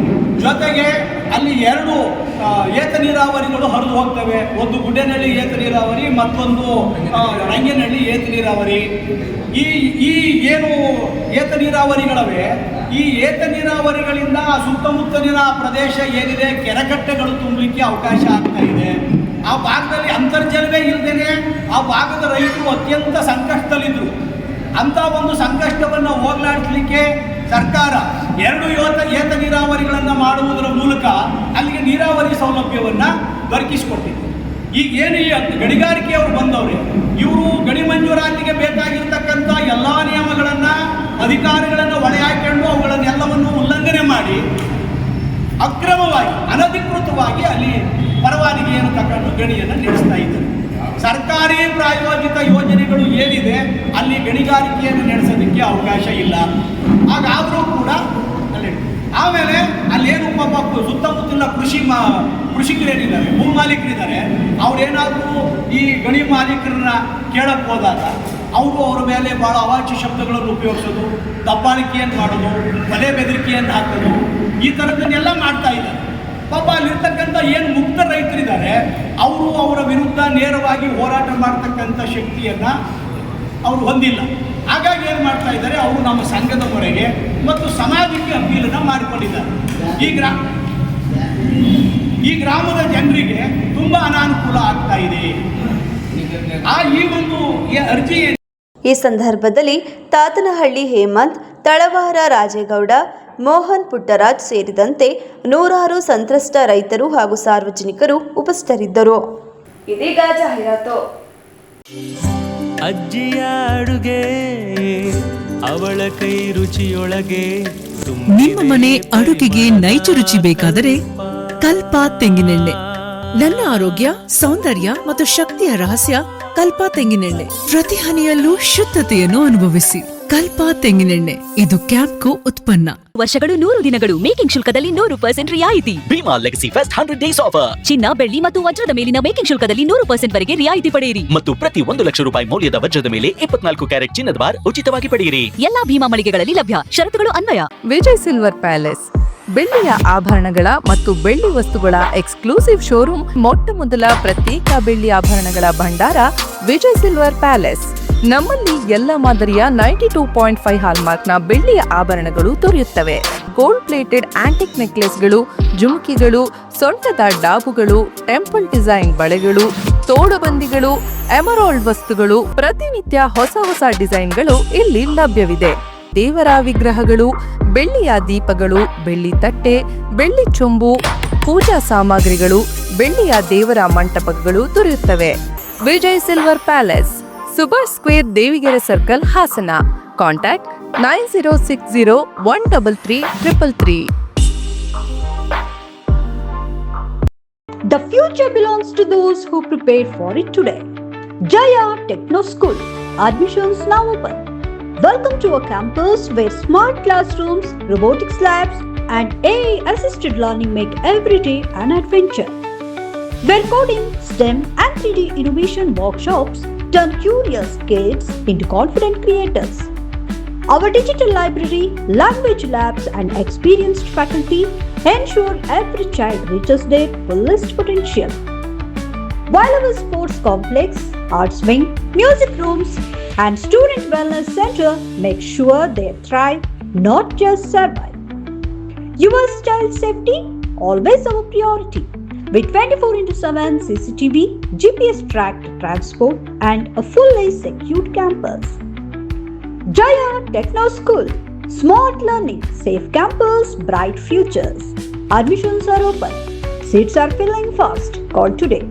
ಜೊತೆಗೆ ಅಲ್ಲಿ 2 ಏತ ನೀರಾವರಿಗಳು ಹರಿದು ಹೋಗ್ತವೆ. ಒಂದು ಗುಡ್ಡೇನಹಳ್ಳಿ ಏತ ನೀರಾವರಿ, ಮತ್ತೊಂದು ರಂಗೇನಹಳ್ಳಿ ಏತ ನೀರಾವರಿ. ಈ ಏನು ಏತ ನೀರಾವರಿಗಳವೆ, ಈ ಏತ ನೀರಾವರಿಗಳಿಂದ ಸುತ್ತಮುತ್ತಲಿನ ಪ್ರದೇಶ ಏನಿದೆ ಕೆರೆಕಟ್ಟೆಗಳು ತುಂಬಲಿಕ್ಕೆ ಅವಕಾಶ ಆಗ್ತಾ ಇದೆ. ಆ ಭಾಗದಲ್ಲಿ ಅಂತರ್ಜಲವೇ ಇಲ್ಲದೇನೆ ಆ ಭಾಗದ ರೈತರು ಅತ್ಯಂತ ಸಂಕಷ್ಟದಲ್ಲಿದ್ದರು. ಅಂಥ ಒಂದು ಸಂಕಷ್ಟವನ್ನು ಹೋಗಲಾಡಿಸಲಿಕ್ಕೆ ಸರ್ಕಾರ 2 ಏತ ನೀರಾವರಿಗಳನ್ನು ಮಾಡುವುದರ ಮೂಲಕ ಅಲ್ಲಿಗೆ ನೀರಾವರಿ ಸೌಲಭ್ಯವನ್ನು ದೊರಕಿಸಿಕೊಟ್ಟಿದೆ. ಈಗ ಏನು ಈ ಗಣಿಗಾರಿಕೆಯವರು ಬಂದವ್ರೆ, ಇವರು ಗಣಿ ಮಂಜೂರಾತಿಗೆ ಬೇಕಾಗಿರ್ತಕ್ಕಂಥ ಎಲ್ಲ ನಿಯಮಗಳನ್ನು, ಅಧಿಕಾರಿಗಳನ್ನು ಹೊಣೆ ಹಾಕಿಕೊಂಡು ಅವುಗಳನ್ನೆಲ್ಲವನ್ನು ಉಲ್ಲಂಘನೆ ಮಾಡಿ ಅಕ್ರಮವಾಗಿ, ಅನಧಿಕೃತವಾಗಿ ಅಲ್ಲಿ ಪರವಾನಗಿಯನ್ನು ತಗೊಂಡು ಗಣಿಯನ್ನು ನಡೆಸ್ತಾ ಇದ್ದಾರೆ. ಸರ್ಕಾರಿ ಪ್ರಾಯೋಜಿತ ಯೋಜನೆಗಳು ಏನಿದೆ ಅಲ್ಲಿ ಗಣಿಗಾರಿಕೆಯನ್ನು ನಡೆಸೋದಕ್ಕೆ ಅವಕಾಶ ಇಲ್ಲ. ಹಾಗಾದರೂ ಕೂಡ ಅಲ್ಲಿ ಆಮೇಲೆ ಅಲ್ಲೇನು ಪಾಪ ಸುತ್ತಮುತ್ತಲಿನ ಕೃಷಿಕರೇನಿದ್ದಾರೆ, ಭೂ ಮಾಲೀಕರಿದ್ದಾರೆ, ಅವ್ರೇನಾದರೂ ಈ ಗಣಿ ಮಾಲೀಕರನ್ನ ಕೇಳಕ್ಕೆ ಹೋದಾಗ ಅವರು ಅವರ ಮೇಲೆ ಭಾಳ ಅವಾಚ್ಯ ಶಬ್ದಗಳನ್ನು ಉಪಯೋಗಿಸೋದು, ದಬ್ಬಾಳಿಕೆಯನ್ನು ಮಾಡೋದು, ಕೊಲೆ ಬೆದರಿಕೆಯನ್ನು ಹಾಕೋದು, ಈ ಥರದನ್ನೆಲ್ಲ ಮಾಡ್ತಾ ಇದ್ದಾರೆ. ಪಾಪ ಅಲ್ಲಿರ್ತಕ್ಕಂಥ ಏನು ಮುಕ್ತ ರೈತರಿದ್ದಾರೆ ಅವರು ಅವರ ವಿರುದ್ಧ ನೇರವಾಗಿ ಹೋರಾಟ ಮಾಡ್ತಕ್ಕಂಥ ಶಕ್ತಿಯನ್ನು ಅವರು ಹೊಂದಿಲ್ಲ. ಹಾಗಾಗಿ ಏನು ಮಾಡ್ತಾ ಇದ್ದಾರೆ, ಅವರು ನಮ್ಮ ಸಂಘದ ಹೊರಗೆ ಮತ್ತು ಸಮಾಜಕ್ಕೆ ಅಪೀಲನ್ನು ಮಾಡಿಕೊಂಡಿದ್ದಾರೆ. ಈ ಗ್ರಾಮದ ಜನರಿಗೆ ತುಂಬ ಅನಾನುಕೂಲ ಆಗ್ತಾ ಇದೆ. ಈ ಒಂದು ಅರ್ಜಿ ಈ ಸಂದರ್ಭದಲ್ಲಿ ತಾತನಹಳ್ಳಿ ಹೇಮಂತ್, ತಳವಾರ ರಾಜೇಗೌಡ, ಮೋಹನ್ ಪುಟ್ಟರಾಜ್ ಸೇರಿದಂತೆ ನೂರಾರು ಸಂತ್ರಸ್ತ ರೈತರು ಹಾಗೂ ಸಾರ್ವಜನಿಕರು ಉಪಸ್ಥಿತರಿದ್ದರು. ಇದೀಗ ಜಾಹೀರಾತು. ಅಜ್ಜಿಯ ಅಡುಗೆ ಅವಳ ಕೈ ರುಚಿಯೊಳಗೆ ನಿಮ್ಮ ಮನೆ ಅಡುಗೆಗೆ ನೈಜ ರುಚಿ ಬೇಕಾದರೆ ಕಲ್ಪ ತೆಂಗಿನೆಣ್ಣೆ. ನನ್ನ ಆರೋಗ್ಯ, ಸೌಂದರ್ಯ ಮತ್ತು ಶಕ್ತಿಯ ರಹಸ್ಯ ಕಲ್ಪ ತೆಂಗಿನೆಣ್ಣೆ. ಪ್ರತಿ ಹನಿಯಲ್ಲೂ ಶುದ್ಧತೆಯನ್ನು ಅನುಭವಿಸಿ. ಕಲ್ಪ ತೆಂಗಿನೆಣ್ಣೆ, ಇದು ಕ್ಯಾಂಪ್ಕೋ ಉತ್ಪನ್ನ. ವರ್ಷಗಳು 100 ದಿನಗಳು, ಮೇಕಿಂಗ್ ಶುಲ್ಕದಲ್ಲಿ 100% ರಿಯಾಯಿತಿ. Bhima legacy fest 100 days offer. ಚಿನ್ನ, ಬೆಳ್ಳಿ ಮತ್ತು ವಜ್ರದ ಮೇಲಿನ ಮೇಕಿಂಗ್ ಶುಲ್ಕದಲ್ಲಿ 100% ವರೆಗೆ ರಿಯಾಯಿತಿ ಪಡೆಯಿರಿ. ಮತ್ತು ಪ್ರತಿ 1 ಲಕ್ಷ ರೂಪಾಯಿ ಮೌಲ್ಯದ ವಜ್ರದ ಮೇಲೆ 24 ಕ್ಯಾರೆಟ್ ಚಿನ್ನದ ಬಾರ್ ಉಚಿತವಾಗಿ ಪಡೆಯಿರಿ. ಎಲ್ಲಾ ಭೀಮಾ ಮಳಿಗೆಗಳಲ್ಲಿ ಲಭ್ಯ. ಷರತ್ತುಗಳು ಅನ್ವಯ. ವಿಜಯ್ ಸಿಲ್ವರ್ ಪ್ಯಾಲೇಸ್ ಬೆಳ್ಳಿಯ ಆಭರಣಗಳ ಮತ್ತು ಬೆಳ್ಳಿ ವಸ್ತುಗಳ ಎಕ್ಸ್ಕ್ಲೂಸಿವ್ ಶೋರೂಮ್. ಮೊಟ್ಟ ಮೊದಲ ಪ್ರತ್ಯೇಕ ಬೆಳ್ಳಿ ಆಭರಣಗಳ ಭಂಡಾರ ವಿಜಯ್ ಸಿಲ್ವರ್ ಪ್ಯಾಲೇಸ್. ನಮ್ಮಲ್ಲಿ ಎಲ್ಲ ಮಾದರಿಯ 92.5 ಹಾಲ್ಮಾರ್ಕ್ನ ಬೆಳ್ಳಿಯ ಆಭರಣಗಳು ದೊರೆಯುತ್ತವೆ. ಗೋಲ್ಡ್ ಪ್ಲೇಟೆಡ್ ಆಂಟಿಕ್ ನೆಕ್ಲೆಸ್ಗಳು, ಜುಮ್ಕಿಗಳು, ಸೊಂಟದ ಡಾಬುಗಳು, ಟೆಂಪಲ್ ಡಿಸೈನ್ ಬಳೆಗಳು, ತೋಡುಬಂದಿಗಳು, ಎಮರಾಲ್ಡ್ ವಸ್ತುಗಳು, ಪ್ರತಿನಿತ್ಯ ಹೊಸ ಹೊಸ ಡಿಸೈನ್ಗಳು ಇಲ್ಲಿ ಲಭ್ಯವಿದೆ. ದೇವರ ವಿಗ್ರಹಗಳು, ಬೆಳ್ಳಿಯ ದೀಪಗಳು, ಬೆಳ್ಳಿ ತಟ್ಟೆ, ಬೆಳ್ಳಿ ಚೊಂಬು, ಪೂಜಾ ಸಾಮಗ್ರಿಗಳು, ಬೆಳ್ಳಿಯ ದೇವರ ಮಂಟಪಗಳು ದೊರೆಯುತ್ತವೆ. Vijay Silver Palace, Subhash Square, Devigere Circle, Hassan. Contact 9060133333. The future belongs to those who prepare for it today. Jaya Techno School. Admissions now open. Welcome to a campus where smart classrooms, robotics labs, and AI-assisted learning make every day an adventure. Where coding, STEM, and 3D innovation workshops turn curious kids into confident creators. Our digital library, language labs, and experienced faculty ensure every child reaches their fullest potential. While our sports complex, arts wing, music rooms, and student wellness center make sure they thrive, not just survive. Your child's safety, always our priority. With 24/7 CCTV, GPS tracked transport, and a fully secured campus. Jaya Techno School. Smart learning, safe campus, bright futures. Admissions are open. Seats are filling fast. Call today.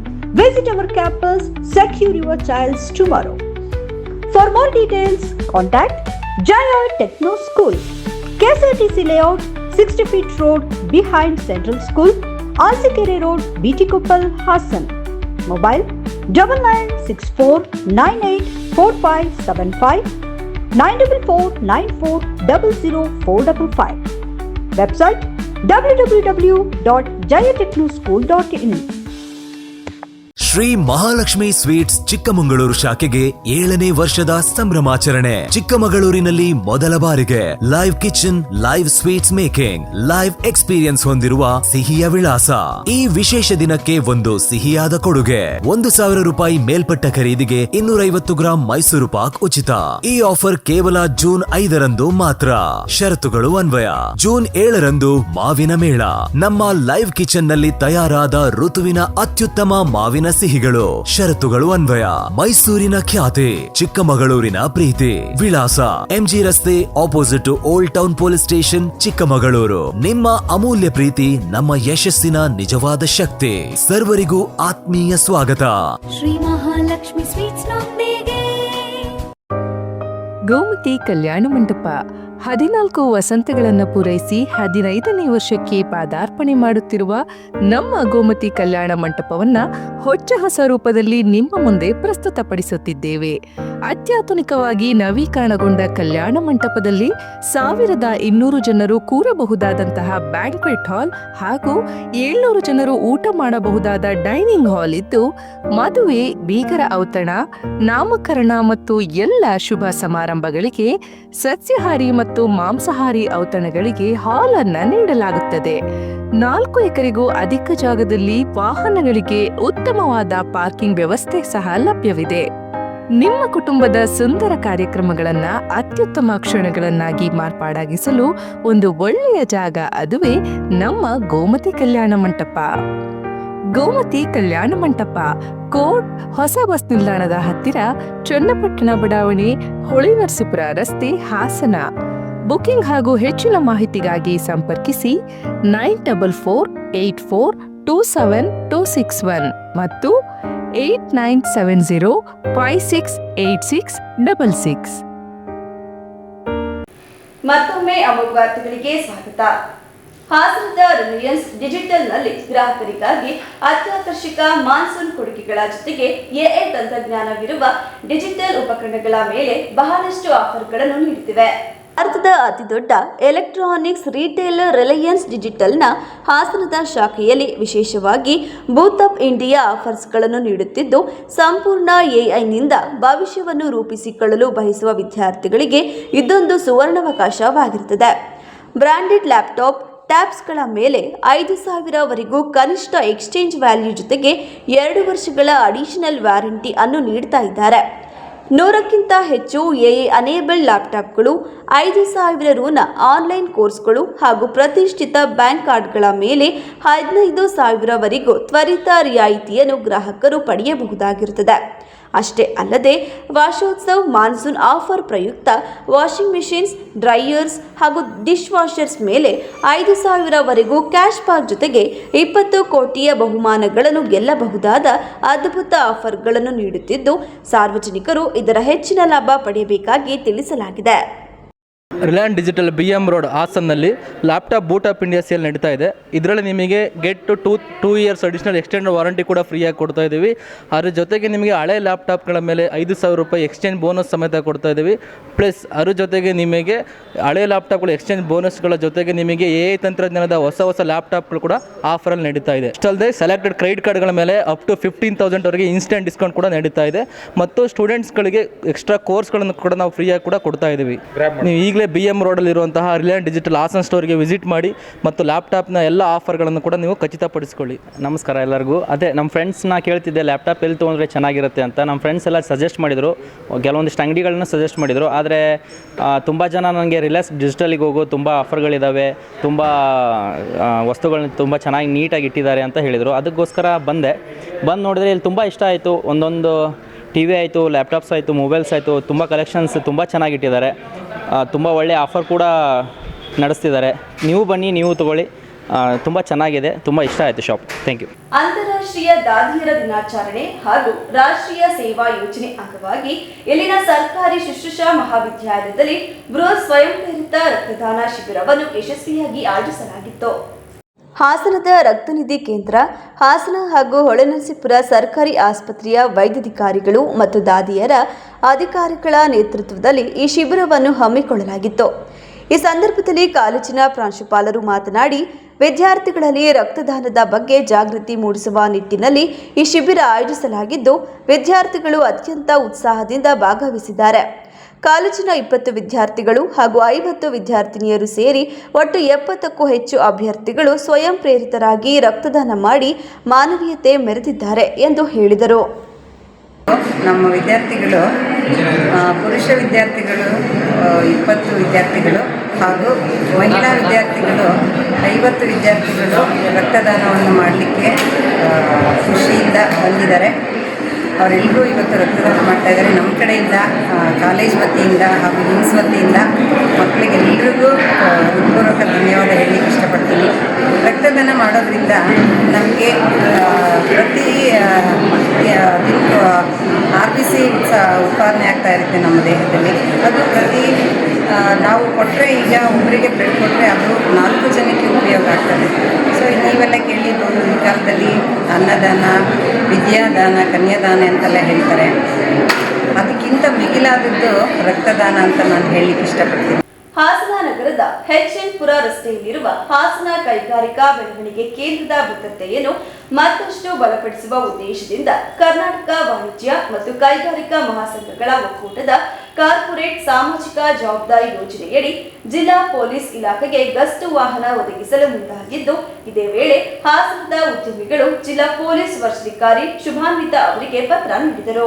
Visit our campus. Secure your child's tomorrow. For more details, contact Jaya Techno School. KSRTC Layout, 60 feet road behind Central School, Alsikere Road, BT Koppal, Hassan. Mobile 9964984575, 94494000455. Website www.jayatechnoschool.in. Shri Mahalakshmi sweets Chikkamagaluru ಶಾಖೆಗೆ 7ನೇ ವರ್ಷದ ಸಂಭ್ರಮಾಚರಣೆ. ಚಿಕ್ಕಮಗಳೂರಿನಲ್ಲಿ ಮೊದಲ ಬಾರಿಗೆ live kitchen, live sweets making, live experience ಹೊಂದಿರುವ ಸಿಹಿಯ ವಿಳಾಸ. ಈ ವಿಶೇಷ ದಿನಕ್ಕೆ ಒಂದು ಸಿಹಿಯಾದ ಕೊಡುಗೆ. 1,000 ರೂಪಾಯಿ ಮೇಲ್ಪಟ್ಟ ಖರೀದಿಗೆ 250 ಗ್ರಾಂ ಮೈಸೂರು ಪಾಕ್ ಉಚಿತ. ಈ ಆಫರ್ ಕೇವಲ ಜೂನ್ 5ರಂದು ಮಾತ್ರ. ಷರತ್ತುಗಳು ಅನ್ವಯ. ಜೂನ್ 7ರಂದು ಮಾವಿನ ಮೇಳ. ನಮ್ಮ ಲೈವ್ ಕಿಚನ್ ನಲ್ಲಿ ತಯಾರಾದ ಋತುವಿನ ಅತ್ಯುತ್ತಮ ಮಾವಿನ ಸಿಹಿಗಳು. ಷರತ್ತುಗಳು ಅನ್ವಯ. ಮೈಸೂರಿನ ಖ್ಯಾತಿ, ಚಿಕ್ಕಮಗಳೂರಿನ ಪ್ರೀತಿ. ವಿಳಾಸ MG ರಸ್ತೆ, opposite to old town police station, Chikkamagaluru. ನಿಮ್ಮ ಅಮೂಲ್ಯ ಪ್ರೀತಿ ನಮ್ಮ ಯಶಸ್ಸಿನ ನಿಜವಾದ ಶಕ್ತಿ. ಸರ್ವರಿಗೂ ಆತ್ಮೀಯ ಸ್ವಾಗತ. ಶ್ರೀ ಮಹಾಲಕ್ಷ್ಮಿ ಸ್ವೀಟ್ಸ್ ಗೋಮತಿ ಕಲ್ಯಾಣ ಮಂಟಪ 14 ವಸಂತಗಳನ್ನು ಪೂರೈಸಿ 15ನೇ ವರ್ಷಕ್ಕೆ ಪಾದಾರ್ಪಣೆ ಮಾಡುತ್ತಿರುವ ನಮ್ಮ ಗೋಮತಿ ಕಲ್ಯಾಣ ಮಂಟಪವನ್ನ ಹೊಚ್ಚ ಹೊಸ ರೂಪದಲ್ಲಿ ನಿಮ್ಮ ಮುಂದೆ ಪ್ರಸ್ತುತಪಡಿಸುತ್ತಿದ್ದೇವೆ. ಅತ್ಯಾಧುನಿಕವಾಗಿ ನವೀಕರಣಗೊಂಡ ಕಲ್ಯಾಣ ಮಂಟಪದಲ್ಲಿ 1200 ಜನರು ಕೂರಬಹುದಾದಂತಹ ಬ್ಯಾಂಕ್ವೆಟ್ ಹಾಲ್ ಹಾಗೂ 700 ಜನರು ಊಟ ಮಾಡಬಹುದಾದ ಡೈನಿಂಗ್ ಹಾಲ್ ಇದ್ದು, ಮದುವೆ, ಬೀಗರ ಔತಣ, ನಾಮಕರಣ ಮತ್ತು ಎಲ್ಲ ಶುಭ ಸಮಾರಂಭಗಳಿಗೆ ಸಸ್ಯಾಹಾರಿ ಮತ್ತು ಮಾಂಸಾಹಾರಿ ಔತಣಗಳಿಗೆ ಹಾಲ್ ಅನ್ನ ನೀಡಲಾಗುತ್ತದೆ. 4 ಎಕರೆಗೂ ಅಧಿಕ ಜಾಗದಲ್ಲಿ ವಾಹನಗಳಿಗೆ ಉತ್ತಮವಾದ ಪಾರ್ಕಿಂಗ್ ವ್ಯವಸ್ಥೆ ಸಹ ಲಭ್ಯವಿದೆ. ನಿಮ್ಮ ಕುಟುಂಬದ ಸುಂದರ ಕಾರ್ಯಕ್ರಮಗಳನ್ನ ಅತ್ಯುತ್ತಮ ಕ್ಷಣಗಳನ್ನಾಗಿ ಮಾರ್ಪಾಡಾಗಿಸಲು ಒಂದು ಒಳ್ಳೆಯ ಜಾಗ, ಅದುವೇ ನಮ್ಮ ಗೋಮತಿ ಕಲ್ಯಾಣ ಮಂಟಪ. ಗೋಮತಿ ಕಲ್ಯಾಣ ಮಂಟಪ, ಕೋಟ್ ಹೊಸ ಬಸ್ ನಿಲ್ದಾಣದ ಹತ್ತಿರ, ಚನ್ನಪಟ್ಟಣ ಬಡಾವಣೆ, ಹೊಳೆನರಸೀಪುರ ರಸ್ತೆ, ಹಾಸನ. ಬುಕಿಂಗ್ ಹಾಗೂ ಹೆಚ್ಚಿನ ಮಾಹಿತಿಗಾಗಿ ಸಂಪರ್ಕಿಸಿ 9484272661 ಮತ್ತು 8970568666. ಮತ್ತೊಮ್ಮೆ ಅಮೋಘ ವಾರ್ತೆಗಳಿಗೆ ಸ್ವಾಗತ. ಹಾಸನದ ರಿಲಯನ್ಸ್ ಡಿಜಿಟಲ್ನಲ್ಲಿ ಗ್ರಾಹಕರಿಗಾಗಿ ಅತ್ಯಾಕರ್ಷಕ ಮಾನ್ಸೂನ್ ಕೊಡುಗೆಗಳ ಜೊತೆಗೆ ಎಐ ತಂತ್ರಜ್ಞಾನವಿರುವ ಡಿಜಿಟಲ್ ಉಪಕರಣಗಳ ಮೇಲೆ ಬಹಳಷ್ಟು ಆಫರ್ಗಳನ್ನು ನೀಡುತ್ತಿವೆ. ಭಾರತದ ಅತಿದೊಡ್ಡ ಎಲೆಕ್ಟ್ರಾನಿಕ್ಸ್ ರಿಟೇಲರ್ ರಿಲಯನ್ಸ್ ಡಿಜಿಟಲ್ನ ಹಾಸನದ ಶಾಖೆಯಲ್ಲಿ ವಿಶೇಷವಾಗಿ ಬೂತ್ ಆಫ್ ಇಂಡಿಯಾ ಆಫರ್ಸ್ಗಳನ್ನು ನೀಡುತ್ತಿದ್ದು, ಸಂಪೂರ್ಣ ಎಐನಿಂದ ಭವಿಷ್ಯವನ್ನು ರೂಪಿಸಿಕೊಳ್ಳಲು ಬಯಸುವ ವಿದ್ಯಾರ್ಥಿಗಳಿಗೆ ಇದೊಂದು ಸುವರ್ಣಾವಕಾಶವಾಗಿರುತ್ತದೆ. ಬ್ರಾಂಡೆಡ್ ಲ್ಯಾಪ್ಟಾಪ್ ಟ್ಯಾಬ್ಸ್ಗಳ ಮೇಲೆ 5,000ವರೆಗೂ ಕನಿಷ್ಠ ಎಕ್ಸ್ಚೇಂಜ್ ವ್ಯಾಲ್ಯೂ ಜೊತೆಗೆ 2 ವರ್ಷಗಳ ಅಡಿಷನಲ್ ವ್ಯಾರಂಟಿ ಅನ್ನು ನೀಡ್ತಾ ಇದ್ದಾರೆ. 100ಕ್ಕಿಂತ ಹೆಚ್ಚು ಎಐ ಅನೇಬಲ್ಡ್ ಲ್ಯಾಪ್ಟಾಪ್ಗಳು, 5,000 ರುನ ಆನ್ಲೈನ್ ಕೋರ್ಸ್ಗಳು ಹಾಗೂ ಪ್ರತಿಷ್ಠಿತ ಬ್ಯಾಂಕ್ ಕಾರ್ಡ್ಗಳ ಮೇಲೆ 15,000ವರೆಗೂ ತ್ವರಿತ ರಿಯಾಯಿತಿಯನ್ನು ಗ್ರಾಹಕರು ಪಡೆಯಬಹುದಾಗಿರುತ್ತದೆ. ಅಷ್ಟೇ ಅಲ್ಲದೆ ವಾಶೋತ್ಸವ್ ಮಾನ್ಸೂನ್ ಆಫರ್ ಪ್ರಯುಕ್ತ ವಾಷಿಂಗ್ ಮೆಷಿನ್ಸ್, ಡ್ರೈಯರ್ಸ್ ಹಾಗೂ ಡಿಶ್ ವಾಷರ್ಸ್ ಮೇಲೆ 5,000ವರೆಗೂ ಕ್ಯಾಶ್ ಬ್ಯಾಕ್ ಜೊತೆಗೆ 20 ಕೋಟಿಯ ಬಹುಮಾನಗಳನ್ನು ಗೆಲ್ಲಬಹುದಾದ ಅದ್ಭುತ ಆಫರ್ಗಳನ್ನು ನೀಡುತ್ತಿದ್ದು, ಸಾರ್ವಜನಿಕರು ಇದರ ಹೆಚ್ಚಿನ ಲಾಭ ಪಡೆಯಬೇಕಾಗಿ ತಿಳಿಸಲಾಗಿದೆ. ರಿಲಯನ್ಸ್ ಡಿಜಿಟಲ್ BM ರೋಡ್ ಹಾಸನ್ನಲ್ಲಿ laptop boot of India sale ನಡೀತಾ ಇದೆ. ಇದರಲ್ಲಿ ನಿಮಗೆ get two years additional extend warranty ಕೂಡ ಫ್ರೀಯಾಗಿ ಕೊಡ್ತಾ ಇದ್ದೀವಿ. ಅದ್ರ ಜೊತೆಗೆ ನಿಮಗೆ ಹಳೆ ಲ್ಯಾಪ್ಟಾಪ್ಗಳ ಮೇಲೆ 5,000 ರೂಪಾಯಿ ಎಕ್ಸ್ಚೇಂಜ್ ಬೋನಸ್ ಸಮೇತ ಕೊಡ್ತಾ ಇದ್ದೀವಿ. ಪ್ಲಸ್ ಅದ್ರ ಜೊತೆಗೆ ನಿಮಗೆ ಹಳೆ ಲ್ಯಾಪ್ಟಾಪ್ಗಳು ಎಕ್ಸ್ಚೇಂಜ್ ಬೋನಸ್ಗಳ ಜೊತೆಗೆ ನಿಮಗೆ ಎಐ ತಂತ್ರಜ್ಞಾನದ ಹೊಸ ಲ್ಯಾಪ್ಟಾಪ್ಗಳು ಕೂಡ ಆಫರಲ್ಲಿ ನಡೀತಾ ಇದೆ. ಅಷ್ಟಲ್ಲದೆ ಸೆಲೆಕ್ಟೆಡ್ ಕ್ರೆಡಿಟ್ ಕಾರ್ಡ್ಗಳ ಮೇಲೆ ಅಪ್ ಟು 15,000ವರೆಗೆ ಇನ್ಸ್ಟೆಂಟ್ ಡಿಸ್ಕೌಂಟ್ ಕೂಡ ನಡೀತಾ ಇದೆ. ಮತ್ತು ಸ್ಟೂಡೆಂಟ್ಸ್ಗಳಿಗೆ ಎಕ್ಸ್ಟ್ರಾ ಕೋರ್ಸ್ಗಳನ್ನು ಕೂಡ ನಾವು ಫ್ರೀಯಾಗಿ ಕೂಡ ಕೊಡ್ತಾ ಇದ್ದೀವಿ. ನೀವು ಈಗಲೇ BM ರೋಡಲ್ಲಿರುವಂತಹ ರಿಲಯನ್ಸ್ ಡಿಜಿಟಲ್ ಹಾಸನ್ ಸ್ಟೋರ್ಗೆ ವಿಸಿಟ್ ಮಾಡಿ ಮತ್ತು ಲ್ಯಾಪ್ಟಾಪ್ನ ಎಲ್ಲ ಆಫರ್ಗಳನ್ನು ಕೂಡ ನೀವು ಖಚಿತಪಡಿಸಿಕೊಳ್ಳಿ. ನಮಸ್ಕಾರ ಎಲ್ಲರಿಗೂ. ಅದೇ ನಮ್ಮ ಫ್ರೆಂಡ್ಸ್ನ ಕೇಳ್ತಿದ್ದೆ ಲ್ಯಾಪ್ಟಾಪ್ ಎಲ್ಲಿ ತೊಗೊಂಡ್ರೆ ಚೆನ್ನಾಗಿರುತ್ತೆ ಅಂತ. ನಮ್ಮ ಫ್ರೆಂಡ್ಸ್ ಎಲ್ಲ ಸಜೆಸ್ಟ್ ಮಾಡಿದರು, ಕೆಲವೊಂದಿಷ್ಟು ಅಂಗಡಿಗಳನ್ನ ಸಜೆಸ್ಟ್ ಮಾಡಿದರು. ಆದರೆ ತುಂಬ ಜನ ನನಗೆ ರಿಲಯನ್ಸ್ ಡಿಜಿಟಲಿಗೆ ಹೋಗೋ ತುಂಬ ಆಫರ್ಗಳಿದ್ದಾವೆ, ತುಂಬ ವಸ್ತುಗಳನ್ನ ತುಂಬ ಚೆನ್ನಾಗಿ ನೀಟಾಗಿ ಇಟ್ಟಿದ್ದಾರೆ ಅಂತ ಹೇಳಿದರು. ಅದಕ್ಕೋಸ್ಕರ ಬಂದು ನೋಡಿದ್ರೆ ಇಲ್ಲಿ ತುಂಬ ಇಷ್ಟ ಆಯಿತು. ಒಂದೊಂದು TV ಆಯಿತು, ಲ್ಯಾಪ್ಟಾಪ್ಸ್ ಆಯಿತು, ಮೊಬೈಲ್ಸ್ ಆಯಿತು, ತುಂಬ ಕಲೆಕ್ಷನ್ಸ್ ತುಂಬ ಚೆನ್ನಾಗಿಟ್ಟಿದ್ದಾರೆ. ತುಂಬ ಒಳ್ಳೆಯ ಆಫರ್ ಕೂಡ ನಡೆಸ್ತಿದ್ದಾರೆ. ನೀವು ಬನ್ನಿ, ನೀವು ತೊಗೊಳ್ಳಿ, ತುಂಬ ಚೆನ್ನಾಗಿದೆ, ತುಂಬ ಇಷ್ಟ ಆಯಿತು ಶಾಪ್. Thank you. ಅಂತಾರಾಷ್ಟ್ರೀಯ ದಾದಿಯರ ದಿನಾಚರಣೆ ಹಾಗೂ ರಾಷ್ಟ್ರೀಯ ಸೇವಾ ಯೋಜನೆ ಅಂಗವಾಗಿ ಇಲ್ಲಿನ ಸರ್ಕಾರಿ ಶುಶ್ರೂಷಾ ಮಹಾವಿದ್ಯಾಲಯದಲ್ಲಿ ಬೃಹತ್ ಸ್ವಯಂ ಪ್ರೇರಿತ ರಕ್ತದಾನ ಶಿಬಿರವನ್ನು ಯಶಸ್ವಿಯಾಗಿ ಆಯೋಜಿಸಲಾಗಿತ್ತು. ಹಾಸನದ ರಕ್ತನಿಧಿ ಕೇಂದ್ರ, ಹಾಸನ ಹಾಗೂ ಹೊಳೆನರಸೀಪುರ ಸರ್ಕಾರಿ ಆಸ್ಪತ್ರೆಯ ವೈದ್ಯಾಧಿಕಾರಿಗಳು ಮತ್ತು ದಾದಿಯರ ಅಧಿಕಾರಿಗಳ ನೇತೃತ್ವದಲ್ಲಿ ಈ ಶಿಬಿರವನ್ನು ಹಮ್ಮಿಕೊಳ್ಳಲಾಗಿತ್ತು. ಈ ಸಂದರ್ಭದಲ್ಲಿ ಕಾಲೇಜಿನ ಪ್ರಾಂಶುಪಾಲರು ಮಾತನಾಡಿ, ವಿದ್ಯಾರ್ಥಿಗಳಲ್ಲಿ ರಕ್ತದಾನದ ಬಗ್ಗೆ ಜಾಗೃತಿ ಮೂಡಿಸುವ ನಿಟ್ಟಿನಲ್ಲಿ ಈ ಶಿಬಿರ ಆಯೋಜಿಸಲಾಗಿದ್ದು, ವಿದ್ಯಾರ್ಥಿಗಳು ಅತ್ಯಂತ ಉತ್ಸಾಹದಿಂದ ಭಾಗವಹಿಸಿದ್ದಾರೆ. ಕಾಲೇಜಿನ 20 ವಿದ್ಯಾರ್ಥಿಗಳು ಹಾಗೂ 50 ವಿದ್ಯಾರ್ಥಿನಿಯರು ಸೇರಿ ಒಟ್ಟು 70ಕ್ಕೂ ಹೆಚ್ಚು ಅಭ್ಯರ್ಥಿಗಳು ಸ್ವಯಂ ಪ್ರೇರಿತರಾಗಿ ರಕ್ತದಾನ ಮಾಡಿ ಮಾನವೀಯತೆ ಮೆರೆದಿದ್ದಾರೆ ಎಂದು ಹೇಳಿದರು. ನಮ್ಮ ವಿದ್ಯಾರ್ಥಿಗಳು, ಪುರುಷ ವಿದ್ಯಾರ್ಥಿಗಳು 20 ವಿದ್ಯಾರ್ಥಿಗಳು ಹಾಗೂ ಮಹಿಳಾ ವಿದ್ಯಾರ್ಥಿಗಳು 50 ವಿದ್ಯಾರ್ಥಿಗಳು ರಕ್ತದಾನವನ್ನು ಮಾಡಲಿಕ್ಕೆ ಖುಷಿಯಿಂದ ಬಂದಿದ್ದಾರೆ. ಅವರೆಲ್ಲರೂ ಇವತ್ತು ರಕ್ತದಾನ ಮಾಡ್ತಾಯಿದ್ದಾರೆ. ನಮ್ಮ ಕಡೆಯಿಂದ, ಕಾಲೇಜ್ ವತಿಯಿಂದ ಹಾಗೂ ಹಿಮ್ಸ್ ವತಿಯಿಂದ ಮಕ್ಕಳಿಗೆಲ್ಲರಿಗೂ ಹೃತ್ಪೂರ್ವಕ ಧನ್ಯವಾದ ಹೇಳಲಿಕ್ಕೆ ಇಷ್ಟಪಡ್ತೀನಿ. ರಕ್ತದಾನ ಮಾಡೋದ್ರಿಂದ ನಮಗೆ ಪ್ರತಿ ದಿನಕ್ಕೂ RBC ಉತ್ಪಾದನೆ ಆಗ್ತಾ ಇರುತ್ತೆ ನಮ್ಮ ದೇಹದಲ್ಲಿ. ಅದು ಪ್ರತಿ ನಾವು ಕೊಟ್ಟರೆ, ಈಗ ಒಬ್ಬರಿಗೆ ಬ್ಲಡ್ ಕೊಟ್ಟರೆ ಅದು 4 ಜನಕ್ಕೆ ಉಪಯೋಗ ಆಗ್ತದೆ. ಸೊ ನೀವೆಲ್ಲ ಕೇಳಿರ್ಬೋದು, ಈ ಕಾಲದಲ್ಲಿ ಅನ್ನದಾನ, ವಿದ್ಯಾದಾನ, ಕನ್ಯಾದಾನ ಅಂತೆಲ್ಲ ಹೇಳ್ತಾರೆ. ಅದಕ್ಕಿಂತ ಮಿಗಿಲಾದದ್ದು ರಕ್ತದಾನ ಅಂತ ನಾನು ಹೇಳಲಿಕ್ಕೆ ಇಷ್ಟಪಡ್ತೀನಿ. ಹಾಸನ ನಗರದ HN ಪುರ ರಸ್ತೆಯಲ್ಲಿರುವ ಹಾಸನ ಕೈಗಾರಿಕಾ ಬೆಳವಣಿಗೆ ಕೇಂದ್ರದ ಭದ್ರತೆಯನ್ನು ಮತ್ತಷ್ಟು ಬಲಪಡಿಸುವ ಉದ್ದೇಶದಿಂದ ಕರ್ನಾಟಕ ವಾಣಿಜ್ಯ ಮತ್ತು ಕೈಗಾರಿಕಾ ಮಹಾಸಂಘಗಳ ಒಕ್ಕೂಟದ ಕಾರ್ಪೊರೇಟ್ ಸಾಮಾಜಿಕ ಜವಾಬ್ದಾರಿ ಯೋಜನೆಯಡಿ ಜಿಲ್ಲಾ ಪೊಲೀಸ್ ಇಲಾಖೆಗೆ ಗಸ್ತು ವಾಹನ ಒದಗಿಸಲು ಮುಂದಾಗಿದ್ದು, ಇದೇ ವೇಳೆ ಹಾಸನದ ಉದ್ಯಮಿಗಳು ಜಿಲ್ಲಾ ಪೊಲೀಸ್ ವರಿಷ್ಠಾಧಿಕಾರಿ ಶುಭಾನ್ವಿತಾ ಅವರಿಗೆ ಪತ್ರ ನೀಡಿದರು.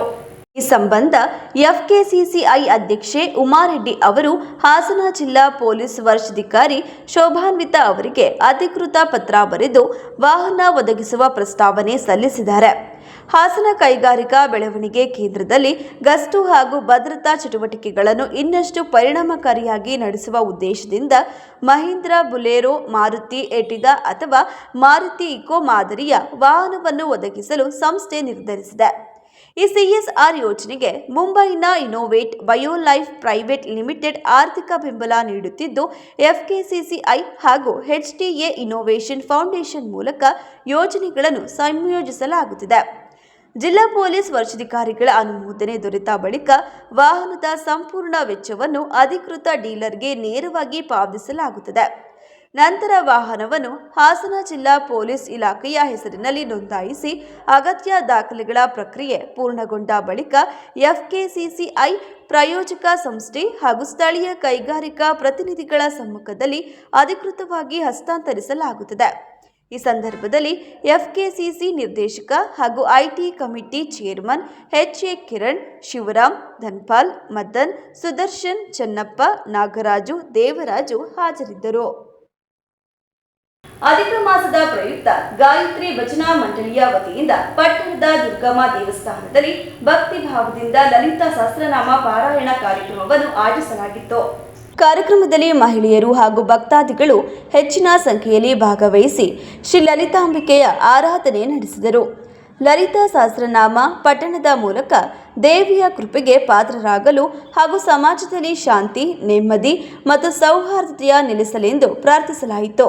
ಈ ಸಂಬಂಧ ಎಫ್ಕೆಸಿಸಿಐ ಅಧ್ಯಕ್ಷೆ ಉಮಾರೆಡ್ಡಿ ಅವರು ಹಾಸನ ಜಿಲ್ಲಾ ಪೊಲೀಸ್ ವರಿಷ್ಠಾಧಿಕಾರಿ ಶೋಭಾನ್ವಿತಾ ಅವರಿಗೆ ಅಧಿಕೃತ ಪತ್ರ ಬರೆದು ವಾಹನ ಒದಗಿಸುವ ಪ್ರಸ್ತಾವನೆ ಸಲ್ಲಿಸಿದ್ದಾರೆ. ಹಾಸನ ಕೈಗಾರಿಕಾ ಬೆಳವಣಿಗೆ ಕೇಂದ್ರದಲ್ಲಿ ಗಸ್ತು ಹಾಗೂ ಭದ್ರತಾ ಚಟುವಟಿಕೆಗಳನ್ನು ಇನ್ನಷ್ಟು ಪರಿಣಾಮಕಾರಿಯಾಗಿ ನಡೆಸುವ ಉದ್ದೇಶದಿಂದ ಮಹೀಂದ್ರ ಬುಲೆರೋ, ಮಾರುತಿ ಎರ್ಟಿಗಾ ಅಥವಾ ಮಾರುತಿ ಇಕೋ ಮಾದರಿಯ ವಾಹನವನ್ನು ಒದಗಿಸಲು ಸಂಸ್ಥೆ ನಿರ್ಧರಿಸಿದೆ. ಈ ಸಿಎಸ್ಆರ್ ಯೋಜನೆಗೆ ಮುಂಬೈನ ಇನೋವೇಟ್ ಬಯೋಲೈಫ್ ಪ್ರೈವೇಟ್ ಲಿಮಿಟೆಡ್ ಆರ್ಥಿಕ ಬೆಂಬಲ ನೀಡುತ್ತಿದ್ದು, ಎಫ್ಕೆಸಿಸಿಐ ಹಾಗೂ HTA ಇನ್ನೋವೇಷನ್ ಫೌಂಡೇಶನ್ ಮೂಲಕ ಯೋಜನೆಗಳನ್ನು ಸಂಯೋಜಿಸಲಾಗುತ್ತಿದೆ. ಜಿಲ್ಲಾ ಪೊಲೀಸ್ ವರಿಷ್ಠಾಧಿಕಾರಿಗಳ ಅನುಮೋದನೆ ದೊರೆತ ಬಳಿಕ ವಾಹನದ ಸಂಪೂರ್ಣ ವೆಚ್ಚವನ್ನು ಅಧಿಕೃತ ಡೀಲರ್ಗೆ ನೇರವಾಗಿ ಪಾವತಿಸಲಾಗುತ್ತದೆ. ನಂತರ ವಾಹನವನ್ನು ಹಾಸನ ಜಿಲ್ಲಾ ಪೊಲೀಸ್ ಇಲಾಖೆಯ ಹೆಸರಿನಲ್ಲಿ ನೋಂದಾಯಿಸಿ ಅಗತ್ಯ ದಾಖಲೆಗಳ ಪ್ರಕ್ರಿಯೆ ಪೂರ್ಣಗೊಂಡ ಬಳಿಕ ಎಫ್ಕೆಸಿಸಿಐ ಪ್ರಾಯೋಜಕ ಸಂಸ್ಥೆ ಹಾಗೂ ಸ್ಥಳೀಯ ಕೈಗಾರಿಕಾ ಪ್ರತಿನಿಧಿಗಳ ಸಮ್ಮುಖದಲ್ಲಿ ಅಧಿಕೃತವಾಗಿ ಹಸ್ತಾಂತರಿಸಲಾಗುತ್ತದೆ. ಈ ಸಂದರ್ಭದಲ್ಲಿ ಎಫ್ಕೆಸಿಸಿ ನಿರ್ದೇಶಕ ಹಾಗೂ IT committee chairman HA Kiran, Shivaram, Dhanpal, Madan, Sudarshan, Chennappa, Nagaraju, Devaraju ಹಾಜರಿದ್ದರು. ಅಧಿಕ ಮಾಸದ ಪ್ರಯುಕ್ತ ಗಾಯತ್ರಿ ಭಜನಾ ಮಂಡಳಿಯ ವತಿಯಿಂದ ಪಟ್ಟಣದ ದುರ್ಗಮ್ಮ ದೇವಸ್ಥಾನದಲ್ಲಿ ಭಕ್ತಿ ಭಾವದಿಂದ ಲಲಿತಾ ಸಹಸ್ರನಾಮ ಪಾರಾಯಣ ಕಾರ್ಯಕ್ರಮವನ್ನು ಆಯೋಜಿಸಲಾಗಿತ್ತು. ಕಾರ್ಯಕ್ರಮದಲ್ಲಿ ಮಹಿಳೆಯರು ಹಾಗೂ ಭಕ್ತಾದಿಗಳು ಹೆಚ್ಚಿನ ಸಂಖ್ಯೆಯಲ್ಲಿ ಭಾಗವಹಿಸಿ ಶ್ರೀ ಲಲಿತಾಂಬಿಕೆಯ ಆರಾಧನೆ ನಡೆಸಿದರು. ಲಲಿತಾ ಸಹಸ್ರನಾಮ ಪಠಣದ ಮೂಲಕ ದೇವಿಯ ಕೃಪೆಗೆ ಪಾತ್ರರಾಗಲು ಹಾಗೂ ಸಮಾಜದಲ್ಲಿ ಶಾಂತಿ, ನೆಮ್ಮದಿ ಮತ್ತು ಸೌಹಾರ್ದತೆಯ ನೆಲೆಸಲೆಂದು ಪ್ರಾರ್ಥಿಸಲಾಯಿತು.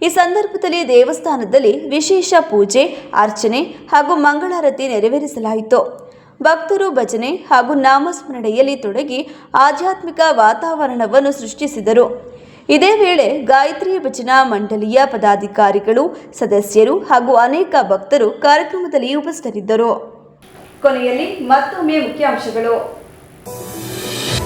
ಈ ಸಂದರ್ಭದಲ್ಲಿ ದೇವಸ್ಥಾನದಲ್ಲಿ ವಿಶೇಷ ಪೂಜೆ, ಅರ್ಚನೆ ಹಾಗೂ ಮಂಗಳಾರತಿ ನೆರವೇರಿಸಲಾಯಿತು. ಭಕ್ತರು ಭಜನೆ ಹಾಗೂ ನಾಮಸ್ಮರಣೆಯಲ್ಲಿ ತೊಡಗಿ ಆಧ್ಯಾತ್ಮಿಕ ವಾತಾವರಣವನ್ನು ಸೃಷ್ಟಿಸಿದರು. ಇದೇ ವೇಳೆ ಗಾಯತ್ರಿ ಭಜನಾ ಮಂಡಳಿಯ ಪದಾಧಿಕಾರಿಗಳು, ಸದಸ್ಯರು ಹಾಗೂ ಅನೇಕ ಭಕ್ತರು ಕಾರ್ಯಕ್ರಮದಲ್ಲಿ ಉಪಸ್ಥಿತರಿದ್ದರು. ಕೊನೆಯಲ್ಲಿ ಮತ್ತೊಮ್ಮೆ ಮುಖ್ಯಾಂಶಗಳು.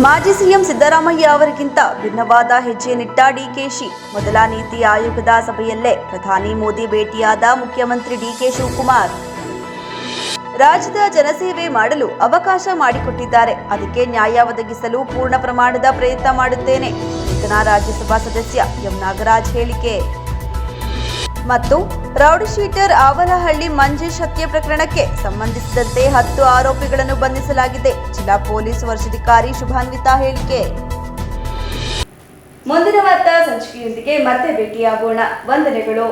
ಮಾಜಿ ಸಿಎಂ ಸಿದ್ದರಾಮಯ್ಯ ಅವರಿಗಿಂತ ಭಿನ್ನವಾದ ಹೆಜ್ಜೆಯನ್ನಿಟ್ಟ ಡಿಕೆಶಿ. ಮೊದಲ ನೀತಿ ಆಯೋಗದ ಸಭೆಯಲ್ಲೇ ಪ್ರಧಾನಿ ಮೋದಿ ಭೇಟಿಯಾದ ಮುಖ್ಯಮಂತ್ರಿ ಡಿಕೆ ಶಿವಕುಮಾರ್. ರಾಜ್ಯದ ಜನಸೇವೆ ಮಾಡಲು ಅವಕಾಶ ಮಾಡಿಕೊಟ್ಟಿದ್ದಾರೆ, ಅದಕ್ಕೆ ನ್ಯಾಯ ಒದಗಿಸಲು ಪೂರ್ಣ ಪ್ರಮಾಣದ ಪ್ರಯತ್ನ ಮಾಡುತ್ತೇನೆ. ನೂತನ ರಾಜ್ಯಸಭಾ ಸದಸ್ಯ ಎಂ ನಾಗರಾಜ್ ಹೇಳಿಕೆ. ಮತ್ತು ರೌಡಿ ಶೀಟರ್ ಆವಲಹಳ್ಳಿ ಮಂಜೇಶ್ ಹತ್ಯೆ ಪ್ರಕರಣಕ್ಕೆ ಸಂಬಂಧಿಸಿದಂತೆ 10 ಆರೋಪಿಗಳನ್ನು ಬಂಧಿಸಲಾಗಿದೆ. ಜಿಲ್ಲಾ ಪೊಲೀಸ್ ವರಿಷ್ಠಾಧಿಕಾರಿ ಶೋಭಾನ್ವಿತಾ ಹೇಳಿಕೆ. ಮುಂದಿನ ವಾರ್ತಾ ಸಂಚಿಕೆಯೊಂದಿಗೆ ಮತ್ತೆ ಭೇಟಿಯಾಗೋಣ. ವಂದನೆಗಳು.